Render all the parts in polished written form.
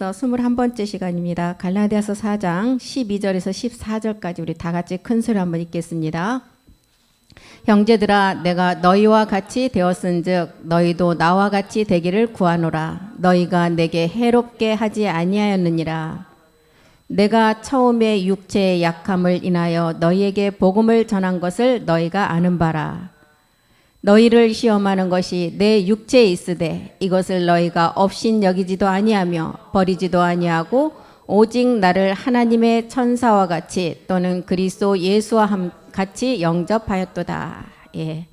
21번째 시간입니다. 갈라디아서 4장 12절에서 14절까지 우리 다 같이 큰 소리 한번 읽겠습니다. 형제들아, 내가 너희와 같이 되었은즉 너희도 나와 같이 되기를 구하노라. 너희가 내게 해롭게 하지 아니하였느니라. 내가 처음에 육체의 약함을 인하여 너희에게 복음을 전한 것을 너희가 아는 바라. 너희를 시험하는 것이 내 육체에 있으되 이것을 너희가 업신 여기지도 아니하며 버리지도 아니하고 오직 나를 하나님의 천사와 같이 또는 그리스도 예수와 같이 영접하였도다. 예.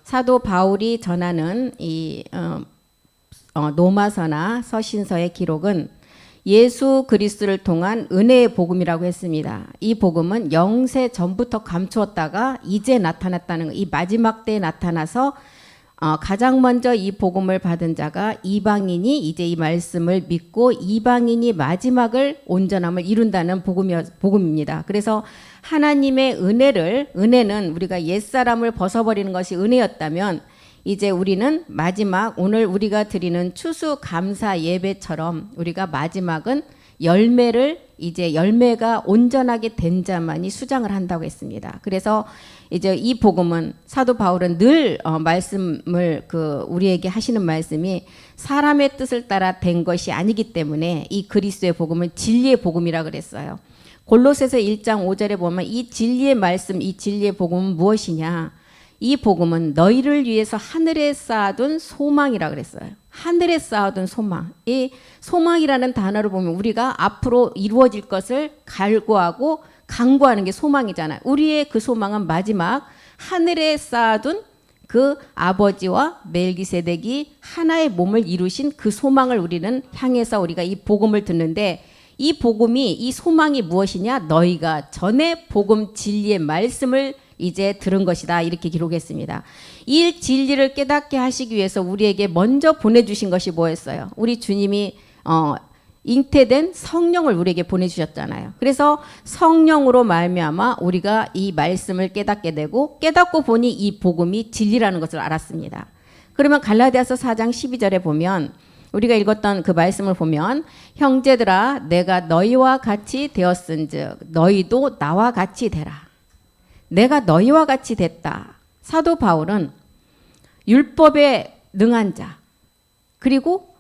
사도 바울이 전하는 이 로마서나 서신서의 기록은 예수 그리스도를 통한 은혜의 복음이라고 했습니다. 이 복음은 영세 전부터 감추었다가 이제 나타났다는 이 마지막 때에 나타나서 가장 먼저 이 복음을 받은 자가 이방인이 이제 이 말씀을 믿고 이방인이 마지막을 온전함을 이룬다는 복음입니다. 그래서 하나님의 은혜는 우리가 옛사람을 벗어버리는 것이 은혜였다면 이제 우리는 마지막 오늘 우리가 드리는 추수감사 예배처럼 우리가 마지막은 열매가 온전하게 된 자만이 수장을 한다고 했습니다. 그래서 이제 이 복음은 사도 바울은 늘 말씀을 우리에게 하시는 말씀이 사람의 뜻을 따라 된 것이 아니기 때문에 이 그리스도의 복음은 진리의 복음이라 그랬어요. 골로새서 1장 5절에 보면 이 진리의 말씀, 이 진리의 복음은 무엇이냐? 이 복음은 너희를 위해서 하늘에 쌓아둔 소망이라 그랬어요. 하늘에 쌓아둔 소망. 이 소망이라는 단어를 보면 우리가 앞으로 이루어질 것을 갈구하고 강구하는 게 소망이잖아요. 우리의 그 소망은 마지막 하늘에 쌓아둔 그 아버지와 멜기세덱이 하나의 몸을 이루신 그 소망을 우리는 향해서 우리가 이 복음을 듣는데 이 복음이 이 소망이 무엇이냐? 너희가 전에 복음 진리의 말씀을 이제 들은 것이다. 이렇게 기록했습니다. 이 진리를 깨닫게 하시기 위해서 우리에게 먼저 보내주신 것이 뭐였어요? 우리 주님이 잉태된 성령을 우리에게 보내주셨잖아요. 그래서 성령으로 말미암아 우리가 이 말씀을 깨닫게 되고 깨닫고 보니 이 복음이 진리라는 것을 알았습니다. 그러면 갈라디아서 4장 12절에 보면 우리가 읽었던 그 말씀을 보면 형제들아 내가 너희와 같이 되었은즉 너희도 나와 같이 되라. 내가 너희와 같이 됐다. 사도 바울은 율법에 능한 자 그리고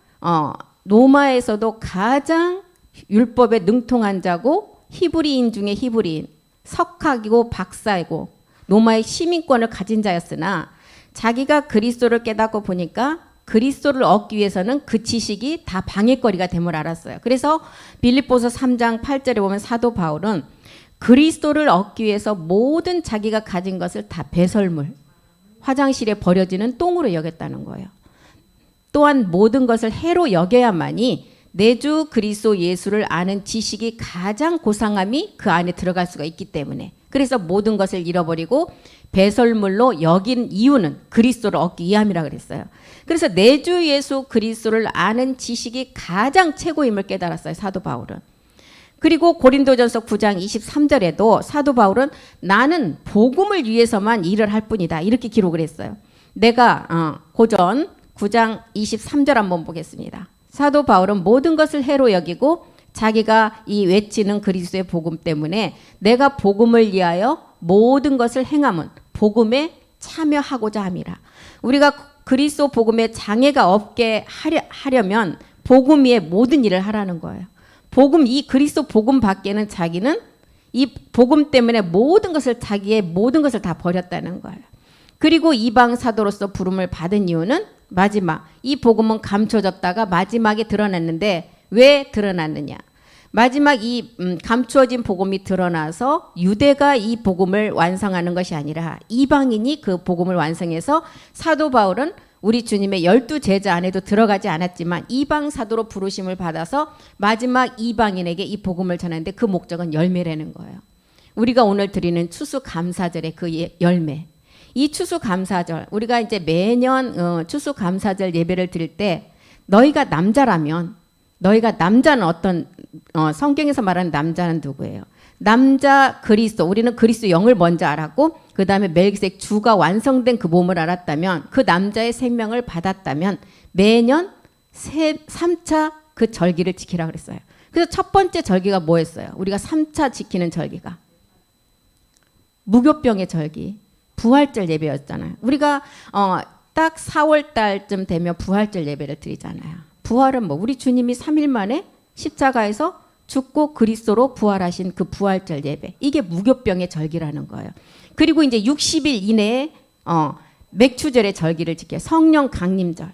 로마에서도 가장 율법에 능통한 자고 히브리인 중에 히브리인 석학이고 박사이고 로마의 시민권을 가진 자였으나 자기가 그리스도를 깨닫고 보니까 그리스도를 얻기 위해서는 그 지식이 다 방해거리가 됨을 알았어요. 그래서 빌립보서 3장 8절에 보면 사도 바울은 그리스도를 얻기 위해서 모든 자기가 가진 것을 다 배설물, 화장실에 버려지는 똥으로 여겼다는 거예요. 또한 모든 것을 해로 여겨야만이 내 주 그리스도 예수를 아는 지식이 가장 고상함이 그 안에 들어갈 수가 있기 때문에 그래서 모든 것을 잃어버리고 배설물로 여긴 이유는 그리스도를 얻기 위함이라 그랬어요. 그래서 내 주 예수 그리스도를 아는 지식이 가장 최고임을 깨달았어요. 사도 바울은. 그리고 고린도전서 9장 23절에도 사도 바울은 나는 복음을 위해서만 일을 할 뿐이다. 이렇게 기록을 했어요. 내가 고전 9장 23절 한번 보겠습니다. 사도 바울은 모든 것을 해로 여기고 자기가 이 외치는 그리스도의 복음 때문에 내가 복음을 위하여 모든 것을 행함은 복음에 참여하고자 함이라. 우리가 그리스도 복음에 장애가 없게 하려면 복음 위에 모든 일을 하라는 거예요. 이 그리스도 복음 밖에는 자기는 이 복음 때문에 자기의 모든 것을 다 버렸다는 거예요. 그리고 이방 사도로서 부름을 받은 이유는 마지막 이 복음은 감춰졌다가 마지막에 드러났는데 왜 드러났느냐? 마지막 이 감추어진 복음이 드러나서 유대가 이 복음을 완성하는 것이 아니라 이방인이 그 복음을 완성해서 사도 바울은 우리 주님의 12제자 안에도 들어가지 않았지만 이방 사도로 부르심을 받아서 마지막 이방인에게 이 복음을 전하는데 그 목적은 열매라는 거예요. 우리가 오늘 드리는 추수감사절의 그 열매. 이 추수감사절 우리가 이제 매년 추수감사절 예배를 드릴 때 너희가 남자라면 남자는 어떤 성경에서 말하는 남자는 누구예요? 남자 그리스도 우리는 그리스도 영을 먼저 알았고 그 다음에 멜기세덱 주가 완성된 그 몸을 알았다면 그 남자의 생명을 받았다면 매년 3차 그 절기를 지키라 그랬어요. 그래서 첫 번째 절기가 뭐였어요? 우리가 3차 지키는 절기가 무교병의 절기, 부활절 예배였잖아요. 우리가 딱 4월 달쯤 되면 부활절 예배를 드리잖아요. 부활은 뭐 우리 주님이 3일 만에 십자가에서 죽고 그리스도로 부활하신 그 부활절 예배. 이게 무교병의 절기라는 거예요. 그리고 이제 60일 이내에 맥추절의 절기를 지켜요. 성령 강림절.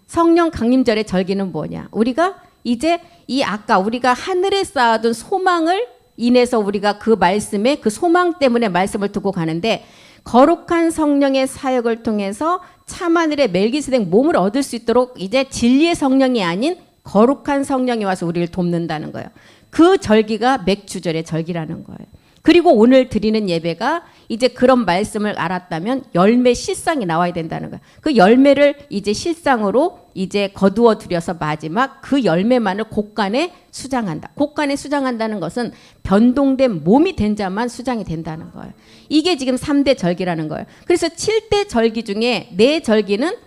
성령 강림절의 절기는 뭐냐? 우리가 이제 이 아까 우리가 하늘에 쌓아둔 소망을 인해서 우리가 그 말씀에 그 소망 때문에 말씀을 듣고 가는데 거룩한 성령의 사역을 통해서 참하늘의 멜기세덱 몸을 얻을 수 있도록 이제 진리의 성령이 아닌 거룩한 성령이 와서 우리를 돕는다는 거예요. 그 절기가 맥주절의 절기라는 거예요. 그리고 오늘 드리는 예배가 이제 그런 말씀을 알았다면 열매 실상이 나와야 된다는 거예요. 그 열매를 이제 실상으로 이제 거두어 들여서 마지막 그 열매만을 곳간에 수장한다. 곳간에 수장한다는 것은 변동된 몸이 된 자만 수장이 된다는 거예요. 이게 지금 3대 절기라는 거예요. 그래서 7대 절기 중에 4절기는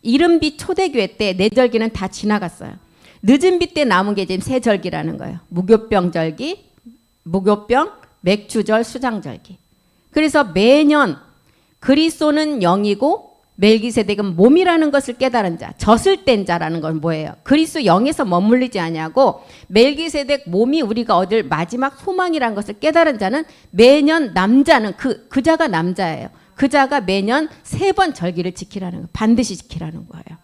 이른비 초대교회 때 4절기는 다 지나갔어요. 늦은비 때 남은 게 지금 3절기라는 거예요. 무교병 절기, 무교병, 맥주절, 수장절기. 그래서 매년 그리스도는 영이고 멜기세덱은 몸이라는 것을 깨달은 자, 젖을 뗀 자라는 건 뭐예요? 그리스도 영에서 머물리지 아니하고 멜기세덱 몸이 우리가 얻을 마지막 소망이라는 것을 깨달은 자는 매년 남자는 그 자가 남자예요. 그 자가 매년 3번 절기를 지키라는 거예요. 반드시 지키라는 거예요.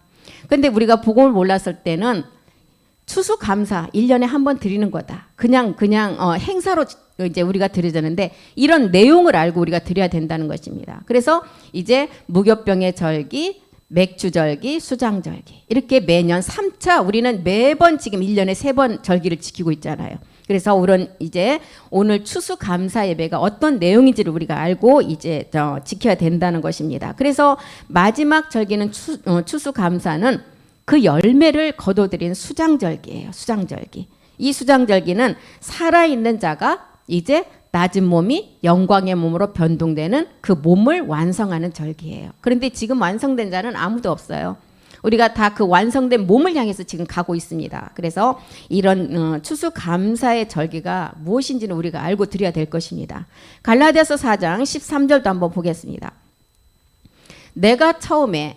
근데 우리가 복음을 몰랐을 때는 추수감사 1년에 한 번 드리는 거다. 그냥 행사로 이제 우리가 드리자는데 이런 내용을 알고 우리가 드려야 된다는 것입니다. 그래서 이제 무교병의 절기, 맥주절기, 수장절기 이렇게 매년 3차 우리는 매번 지금 1년에 3번 절기를 지키고 있잖아요. 그래서 이제 오늘 추수감사 예배가 어떤 내용인지를 우리가 알고 이제 지켜야 된다는 것입니다. 그래서 마지막 절기는 추수감사는 그 열매를 거둬들인 수장절기예요. 수장절기. 이 수장절기는 살아있는 자가 이제 낮은 몸이 영광의 몸으로 변동되는 그 몸을 완성하는 절기예요. 그런데 지금 완성된 자는 아무도 없어요. 우리가 다 그 완성된 몸을 향해서 지금 가고 있습니다. 그래서 이런 추수감사의 절기가 무엇인지는 우리가 알고 드려야 될 것입니다. 갈라디아서 4장 13절도 한번 보겠습니다.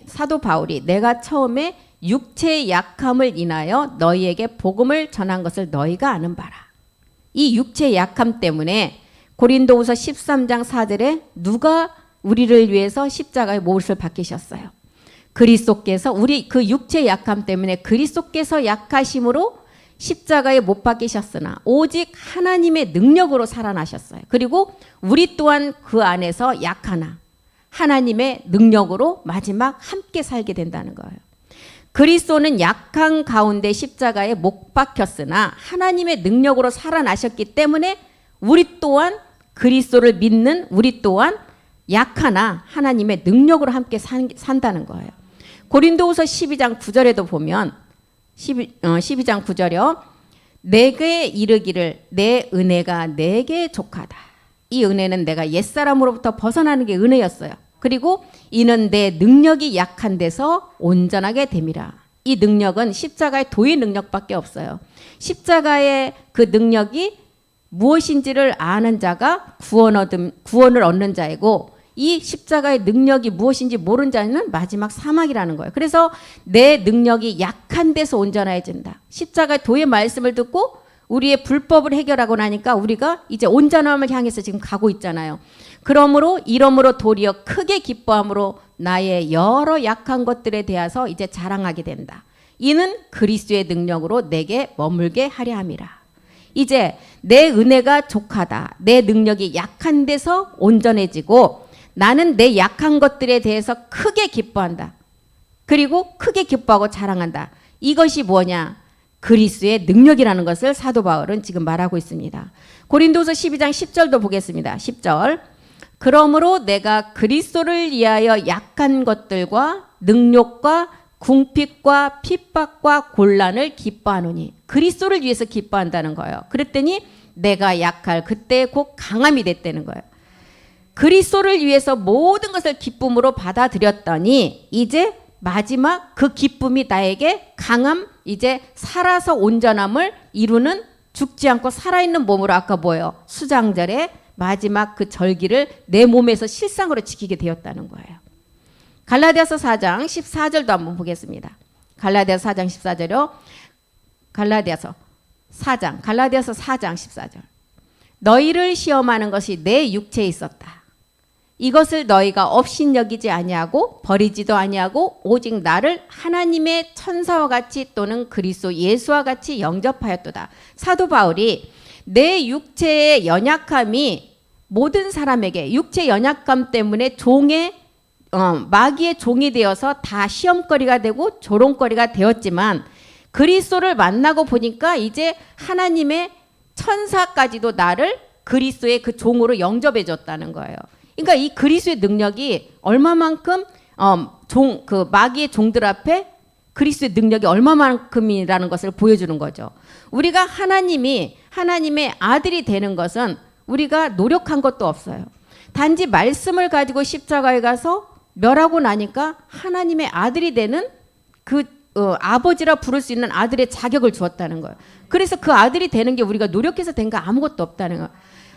사도 바울이 내가 처음에 육체의 약함을 인하여 너희에게 복음을 전한 것을 너희가 아는 바라. 이 육체의 약함 때문에 고린도후서 13장 4절에 누가 우리를 위해서 십자가의 못을 박히셨어요. 그리스도께서 우리 그 육체의 약함 때문에 그리스도께서 약하심으로 십자가에 못 박히셨으나 오직 하나님의 능력으로 살아나셨어요. 그리고 우리 또한 그 안에서 약하나 하나님의 능력으로 마지막 함께 살게 된다는 거예요. 그리스도는 약한 가운데 십자가에 못 박혔으나 하나님의 능력으로 살아나셨기 때문에 우리 또한 그리스도를 믿는 우리 또한 약하나 하나님의 능력으로 함께 산다는 거예요. 고린도후서 12장 9절에도 보면 12장 9절이요. 내게 이르기를 내 은혜가 내게 족하다. 이 은혜는 내가 옛사람으로부터 벗어나는 게 은혜였어요. 그리고 이는 내 능력이 약한 데서 온전하게 됨이라. 이 능력은 십자가의 도의 능력밖에 없어요. 십자가의 그 능력이 무엇인지를 아는 자가 구원을 얻는 자이고 이 십자가의 능력이 무엇인지 모르는 자는 마지막 사망이라는 거예요. 그래서 내 능력이 약한 데서 온전해진다. 십자가의 도의 말씀을 듣고 우리의 불법을 해결하고 나니까 우리가 이제 온전함을 향해서 지금 가고 있잖아요. 그러므로 이러므로 도리어 크게 기뻐함으로 나의 여러 약한 것들에 대해서 이제 자랑하게 된다. 이는 그리스도의 능력으로 내게 머물게 하려 함이라. 이제 내 은혜가 족하다. 내 능력이 약한 데서 온전해지고 나는 내 약한 것들에 대해서 크게 기뻐한다. 그리고 크게 기뻐하고 자랑한다. 이것이 뭐냐? 그리스도의 능력이라는 것을 사도 바울은 지금 말하고 있습니다. 고린도서 12장 10절도 보겠습니다. 10절. 그러므로 내가 그리스도를 위하여 약한 것들과 능욕과 궁핍과 핍박과 곤란을 기뻐하노니 그리스도를 위해서 기뻐한다는 거예요. 그랬더니 내가 약할 그때 곧 강함이 됐다는 거예요. 그리스도를 위해서 모든 것을 기쁨으로 받아들였더니 이제 마지막 그 기쁨이 나에게 강함, 이제 살아서 온전함을 이루는 죽지 않고 살아있는 몸으로 아까 뭐예요? 수장절에 마지막 그 절기를 내 몸에서 실상으로 지키게 되었다는 거예요. 갈라디아서 4장 14절도 한번 보겠습니다. 갈라디아서 4장 14절이요. 갈라디아서 4장 14절. 너희를 시험하는 것이 내 육체에 있었다. 이것을 너희가 업신여기지 아니하고 버리지도 아니하고 오직 나를 하나님의 천사와 같이 또는 그리스도 예수와 같이 영접하였도다. 사도 바울이 내 육체의 연약함이 모든 사람에게 육체 연약감 때문에 마귀의 종이 되어서 다 시험거리가 되고 조롱거리가 되었지만 그리스도를 만나고 보니까 이제 하나님의 천사까지도 나를 그리스도의 그 종으로 영접해 줬다는 거예요. 그러니까 이 그리스도의 능력이 얼마만큼 그 마귀의 종들 앞에 그리스도의 능력이 얼마만큼이라는 것을 보여주는 거죠. 우리가 하나님의 아들이 되는 것은 우리가 노력한 것도 없어요. 단지 말씀을 가지고 십자가에 가서 멸하고 나니까 하나님의 아들이 되는 그 아버지라 부를 수 있는 아들의 자격을 주었다는 거예요. 그래서 그 아들이 되는 게 우리가 노력해서 된 거 아무것도 없다는 거예요.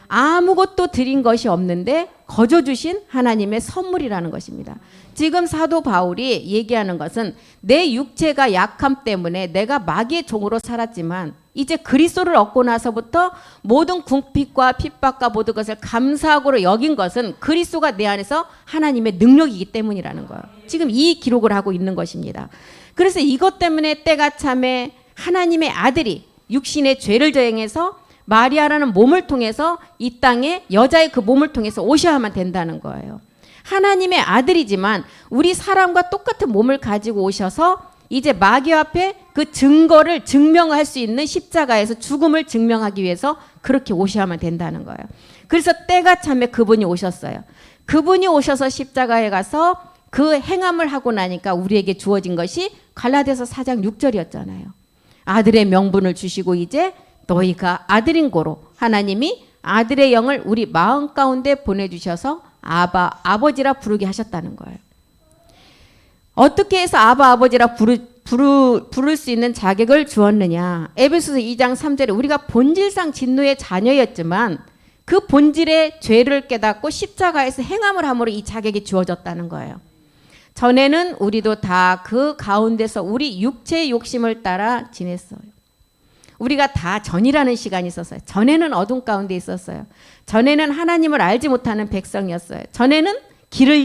아무것도 드린 것이 없는데 거저 주신 하나님의 선물이라는 것입니다. 지금 사도 바울이 얘기하는 것은 내 육체가 약함 때문에 내가 마귀의 종으로 살았지만 이제 그리스도를 얻고 나서부터 모든 궁핍과 핍박과 모든 것을 감사하고로 여긴 것은 그리스도가 내 안에서 하나님의 능력이기 때문이라는 거예요. 지금 이 기록을 하고 있는 것입니다. 그래서 이것 때문에 때가 참에 하나님의 아들이 육신의 죄를 저행해서 마리아라는 몸을 통해서 이 땅에 여자의 그 몸을 통해서 오셔야만 된다는 거예요. 하나님의 아들이지만 우리 사람과 똑같은 몸을 가지고 오셔서 이제 마귀 앞에 그 증거를 증명할 수 있는 십자가에서 죽음을 증명하기 위해서 그렇게 오셔야만 된다는 거예요. 그래서 때가 참에 그분이 오셨어요. 그분이 오셔서 십자가에 가서 그 행함을 하고 나니까 우리에게 주어진 것이 갈라디아서 4장 6절이었잖아요. 아들의 명분을 주시고 이제 너희가 아들인 고로 하나님이 아들의 영을 우리 마음 가운데 보내주셔서 아버지라 부르게 하셨다는 거예요. 어떻게 해서 아버지라 부를 수 있는 자격을 주었느냐. 에베소서 2장 3절에 우리가 본질상 진노의 자녀였지만 그 본질의 죄를 깨닫고 십자가에서 행함을 함으로 이 자격이 주어졌다는 거예요. 전에는 우리도 다 그 가운데서 우리 육체의 욕심을 따라 지냈어요. 우리가 다 전이라는 시간이 있었어요. 전에는 어둠 가운데 있었어요. 전에는 하나님을 알지 못하는 백성이었어요. 전에는 길을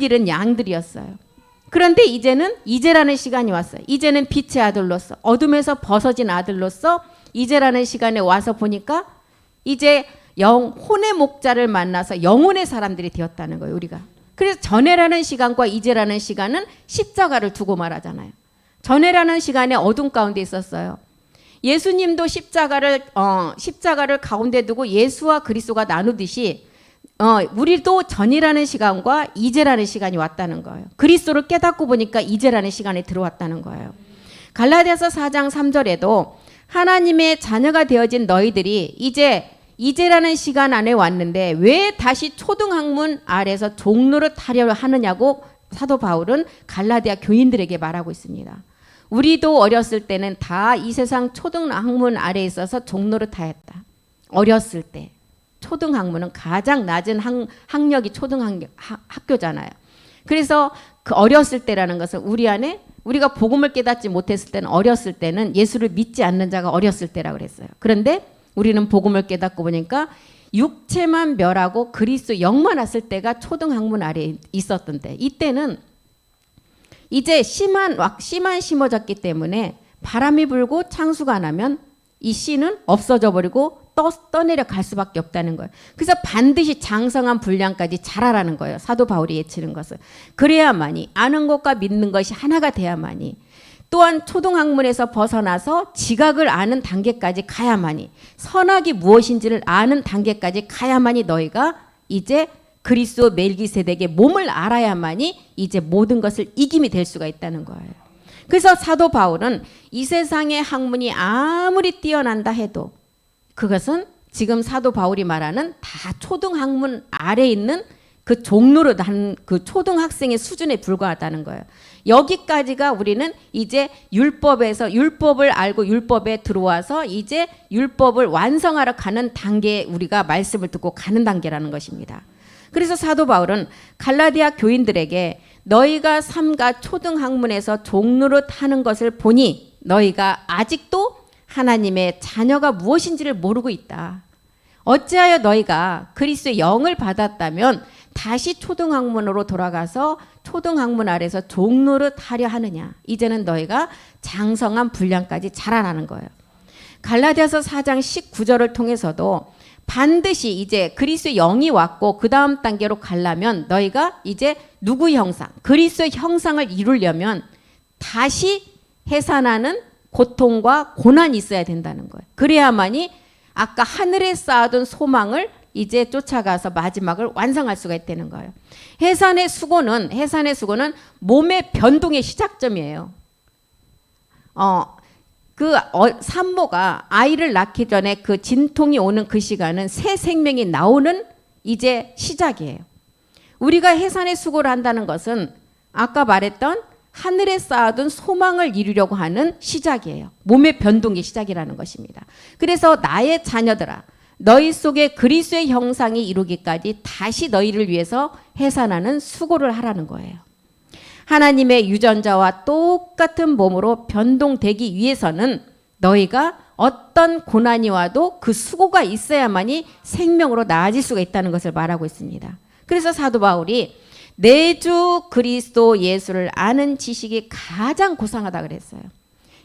잃은 양들이었어요. 그런데 이제라는 시간이 왔어요. 이제는 빛의 아들로서 어둠에서 벗어진 아들로서 이제라는 시간에 와서 보니까 이제 혼의 목자를 만나서 영혼의 사람들이 되었다는 거예요. 우리가. 그래서 전에라는 시간과 이제라는 시간은 십자가를 두고 말하잖아요. 전에라는 시간에 어둠 가운데 있었어요. 예수님도 십자가를 가운데 두고 예수와 그리스도가 나누듯이 우리도 전이라는 시간과 이제라는 시간이 왔다는 거예요. 그리스도를 깨닫고 보니까 이제라는 시간에 들어왔다는 거예요. 갈라디아서 4장 3절에도 하나님의 자녀가 되어진 너희들이 이제라는 시간 안에 왔는데 왜 다시 초등학문 아래서 종노릇 하려 하느냐고 사도 바울은 갈라디아 교인들에게 말하고 있습니다. 우리도 어렸을 때는 다 이 세상 초등학문 아래에 있어서 종노릇 하였다. 어렸을 때. 초등학문은 가장 낮은 학력이 초등학교잖아요. 그래서 그 어렸을 때라는 것은 우리 안에 우리가 복음을 깨닫지 못했을 때는 어렸을 때는 예수를 믿지 않는 자가 어렸을 때라고 그랬어요. 그런데 우리는 복음을 깨닫고 보니까 육체만 멸하고 그리스도 영만 왔을 때가 초등학문 아래에 있었던 때. 이때는 이제 씨만 심어졌기 때문에 바람이 불고 창수가 안 하면 이 씨는 없어져 버리고 떠내려 갈 수밖에 없다는 거예요. 그래서 반드시 장성한 분량까지 자라라는 거예요. 사도 바울이 예치는 것은. 그래야만이 아는 것과 믿는 것이 하나가 돼야만이 또한 초등학문에서 벗어나서 지각을 아는 단계까지 가야만이 선악이 무엇인지를 아는 단계까지 가야만이 너희가 이제 그리스도 멜기세덱의 몸을 알아야만이 이제 모든 것을 이김이 될 수가 있다는 거예요. 그래서 사도 바울은 이 세상의 학문이 아무리 뛰어난다 해도 그것은 지금 사도 바울이 말하는 다 초등학문 아래에 있는 그 종로를 한 그 초등학생의 수준에 불과하다는 거예요. 여기까지가 우리는 이제 율법을 알고 율법에 들어와서 이제 율법을 완성하러 가는 단계에 우리가 말씀을 듣고 가는 단계라는 것입니다. 그래서 사도 바울은 갈라디아 교인들에게 너희가 삼가 초등학문에서 종로를 타는 것을 보니 너희가 아직도 하나님의 자녀가 무엇인지를 모르고 있다. 어찌하여 너희가 그리스도의 영을 받았다면 다시 초등학문으로 돌아가서 초등학문 아래서 종로를 타려 하느냐. 이제는 너희가 장성한 분량까지 자라나는 거예요. 갈라디아서 4장 19절을 통해서도 반드시 이제 그리스도의 영이 왔고 그 다음 단계로 가려면 너희가 이제 누구 형상, 그리스도의 형상을 이루려면 다시 해산하는 고통과 고난이 있어야 된다는 거예요. 그래야만이 아까 하늘에 쌓아둔 소망을 이제 쫓아가서 마지막을 완성할 수가 있다는 거예요. 해산의 수고는 몸의 변동의 시작점이에요. 산모가 아이를 낳기 전에 그 진통이 오는 그 시간은 새 생명이 나오는 이제 시작이에요. 우리가 해산의 수고를 한다는 것은 아까 말했던 하늘에 쌓아둔 소망을 이루려고 하는 시작이에요. 몸의 변동의 시작이라는 것입니다. 그래서 나의 자녀들아, 너희 속에 그리스도의 형상이 이루기까지 다시 너희를 위해서 해산하는 수고를 하라는 거예요. 하나님의 유전자와 똑같은 몸으로 변동되기 위해서는 너희가 어떤 고난이 와도 그 수고가 있어야만이 생명으로 나아질 수가 있다는 것을 말하고 있습니다. 그래서 사도 바울이 내 주 그리스도 예수를 아는 지식이 가장 고상하다 그랬어요.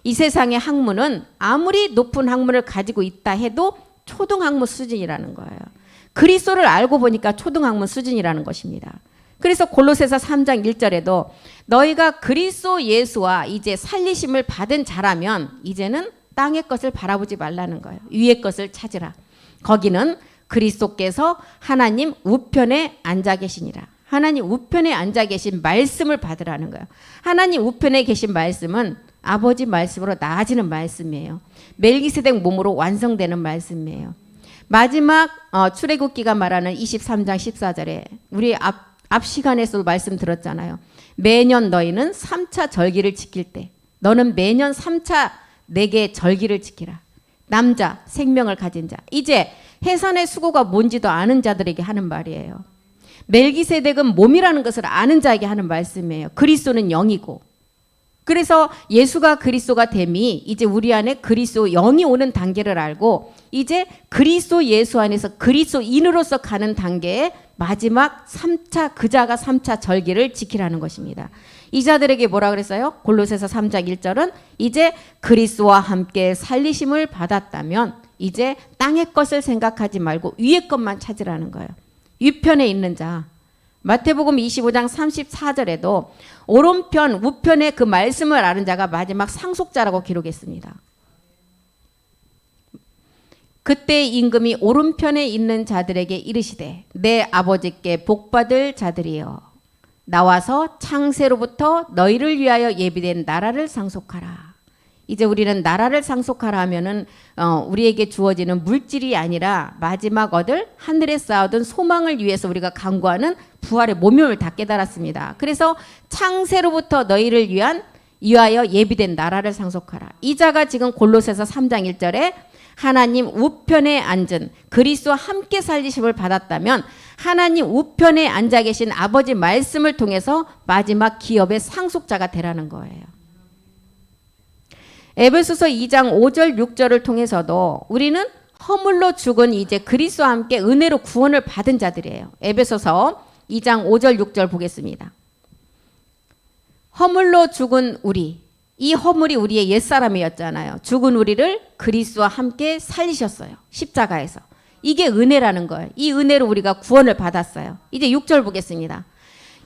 이 세상의 학문은 아무리 높은 학문을 가지고 있다 해도 초등학문 수준이라는 거예요. 그리스도를 알고 보니까 초등학문 수준이라는 것입니다. 그래서 골로새서 3장 1절에도 너희가 그리스도 예수와 이제 살리심을 받은 자라면 이제는 땅의 것을 바라보지 말라는 거예요. 위의 것을 찾으라. 거기는 그리스도께서 하나님 우편에 앉아 계시니라. 하나님 우편에 앉아 계신 말씀을 받으라는 거예요. 하나님 우편에 계신 말씀은 아버지 말씀으로 나아지는 말씀이에요. 멜기세덱 몸으로 완성되는 말씀이에요. 마지막 출애굽기가 말하는 23장 14절에 우리 앞 시간에서도 말씀 들었잖아요. 매년 너희는 3차 절기를 지킬 때 너는 매년 3차 내게 절기를 지키라. 남자, 생명을 가진 자. 이제 해산의 수고가 뭔지도 아는 자들에게 하는 말이에요. 멜기세덱은 몸이라는 것을 아는 자에게 하는 말씀이에요. 그리스도는 영이고. 그래서 예수가 그리스도가 됨이 이제 우리 안에 그리스도 영이 오는 단계를 알고 이제 그리스도 예수 안에서 그리스도인으로서 가는 단계에 마지막 3차 그자가 3차 절기를 지키라는 것입니다. 이 자들에게 뭐라 그랬어요? 골로새서 3장 1절은 이제 그리스도와 함께 살리심을 받았다면 이제 땅의 것을 생각하지 말고 위의 것만 찾으라는 거예요. 위편에 있는 자. 마태복음 25장 34절에도 오른편 우편에 그 말씀을 아는 자가 마지막 상속자라고 기록했습니다. 그때 임금이 오른편에 있는 자들에게 이르시되 내 아버지께 복받을 자들이여 나와서 창세로부터 너희를 위하여 예비된 나라를 상속하라. 이제 우리는 나라를 상속하라 하면은 우리에게 주어지는 물질이 아니라 마지막 얻을 하늘에 쌓아둔 소망을 위해서 우리가 간구하는 부활의 모명을 다 깨달았습니다. 그래서 창세로부터 너희를 위하여 예비된 나라를 상속하라. 이 자가 지금 골로새서 3장 1절에 하나님 우편에 앉은 그리스도와 함께 살리심을 받았다면 하나님 우편에 앉아 계신 아버지 말씀을 통해서 마지막 기업의 상속자가 되라는 거예요. 에베소서 2장 5절 6절을 통해서도 우리는 허물로 죽은 이제 그리스도와 함께 은혜로 구원을 받은 자들이에요. 에베소서 2장 5절 6절 보겠습니다. 허물로 죽은 우리, 이 허물이 우리의 옛사람이었잖아요. 죽은 우리를 그리스도와 함께 살리셨어요. 십자가에서. 이게 은혜라는 거예요. 이 은혜로 우리가 구원을 받았어요. 이제 6절 보겠습니다.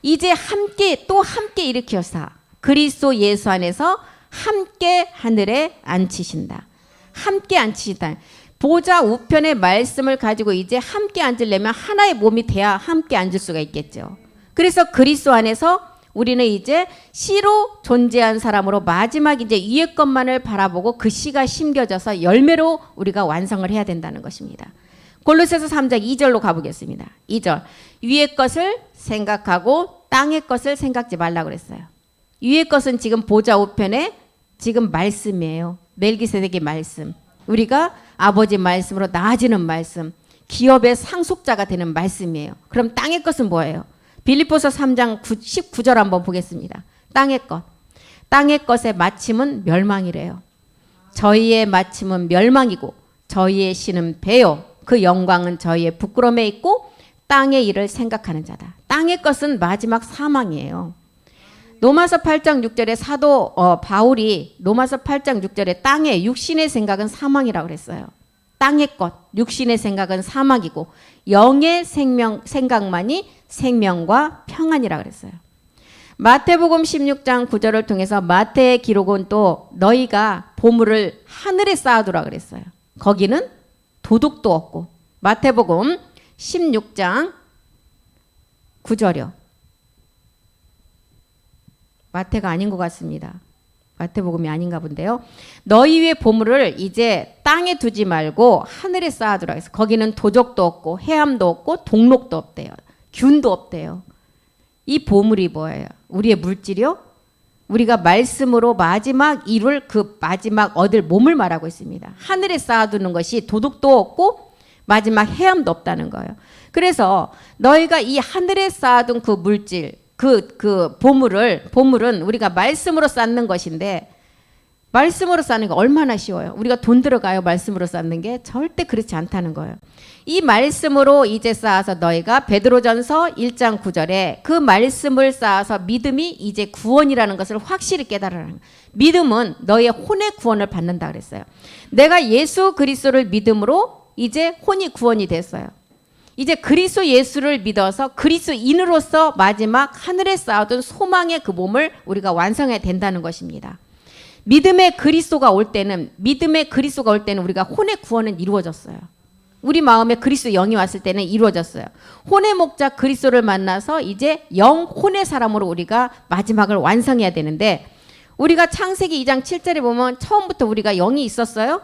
이제 또 함께 일으켜사 그리스도 예수 안에서 함께 하늘에 앉히신다. 함께 앉히신다. 보좌 우편의 말씀을 가지고 이제 함께 앉으려면 하나의 몸이 돼야 함께 앉을 수가 있겠죠. 그래서 그리스도 안에서 우리는 이제 씨로 존재한 사람으로 마지막 이제 위의 것만을 바라보고 그 씨가 심겨져서 열매로 우리가 완성을 해야 된다는 것입니다. 골로새서 3장 2절로 가보겠습니다. 2절. 위의 것을 생각하고 땅의 것을 생각지 말라고 그랬어요. 위의 것은 지금 보좌 우편에 지금 말씀이에요. 멜기세덱의 말씀. 우리가 아버지 말씀으로 나아지는 말씀. 기업의 상속자가 되는 말씀이에요. 그럼 땅의 것은 뭐예요? 빌립보서 3장 19절 한번 보겠습니다. 땅의 것. 땅의 것의 마침은 멸망이래요. 저희의 마침은 멸망이고 저희의 신은 배요. 그 영광은 저희의 부끄러움에 있고 땅의 일을 생각하는 자다. 땅의 것은 마지막 사망이에요. 로마서 8장 6절에 사도 바울이 로마서 8장 6절에 땅의 육신의 생각은 사망이라고 그랬어요. 땅의 것, 육신의 생각은 사망이고 영의 생각만이 생명과 평안이라고 그랬어요. 마태복음 16장 9절을 통해서 마태의 기록은 또 너희가 보물을 하늘에 쌓아두라 그랬어요. 거기는 도둑도 없고. 마태복음 16장 9절이요. 마태가 아닌 것 같습니다. 마태복음이 아닌가 본데요. 너희 위의 보물을 이제 땅에 두지 말고 하늘에 쌓아두라 해서 거기는 도적도 없고 해함도 없고 동록도 없대요. 균도 없대요. 이 보물이 뭐예요? 우리의 물질이요? 우리가 말씀으로 마지막 이룰 그 마지막 얻을 몸을 말하고 있습니다. 하늘에 쌓아두는 것이 도둑도 없고 마지막 해함도 없다는 거예요. 그래서 너희가 이 하늘에 쌓아둔 그 물질, 그 보물은 우리가 말씀으로 쌓는 것인데 말씀으로 쌓는 게 얼마나 쉬워요. 우리가 돈 들어가요. 말씀으로 쌓는 게 절대 그렇지 않다는 거예요. 이 말씀으로 이제 쌓아서 너희가 베드로전서 1장 9절에 그 말씀을 쌓아서 믿음이 이제 구원이라는 것을 확실히 깨달으라는 거예요. 믿음은 너희의 혼의 구원을 받는다 그랬어요. 내가 예수 그리스도를 믿음으로 이제 혼이 구원이 됐어요. 이제 그리스도 예수를 믿어서 그리스도인으로서 마지막 하늘에 쌓아둔 소망의 그 몸을 우리가 완성해야 된다는 것입니다. 믿음의 그리스도가 올 때는 우리가 혼의 구원은 이루어졌어요. 우리 마음에 그리스도 영이 왔을 때는 이루어졌어요. 혼의 목자 그리스도를 만나서 이제 영혼의 사람으로 우리가 마지막을 완성해야 되는데 우리가 창세기 2장 7절에 보면 처음부터 우리가 영이 있었어요?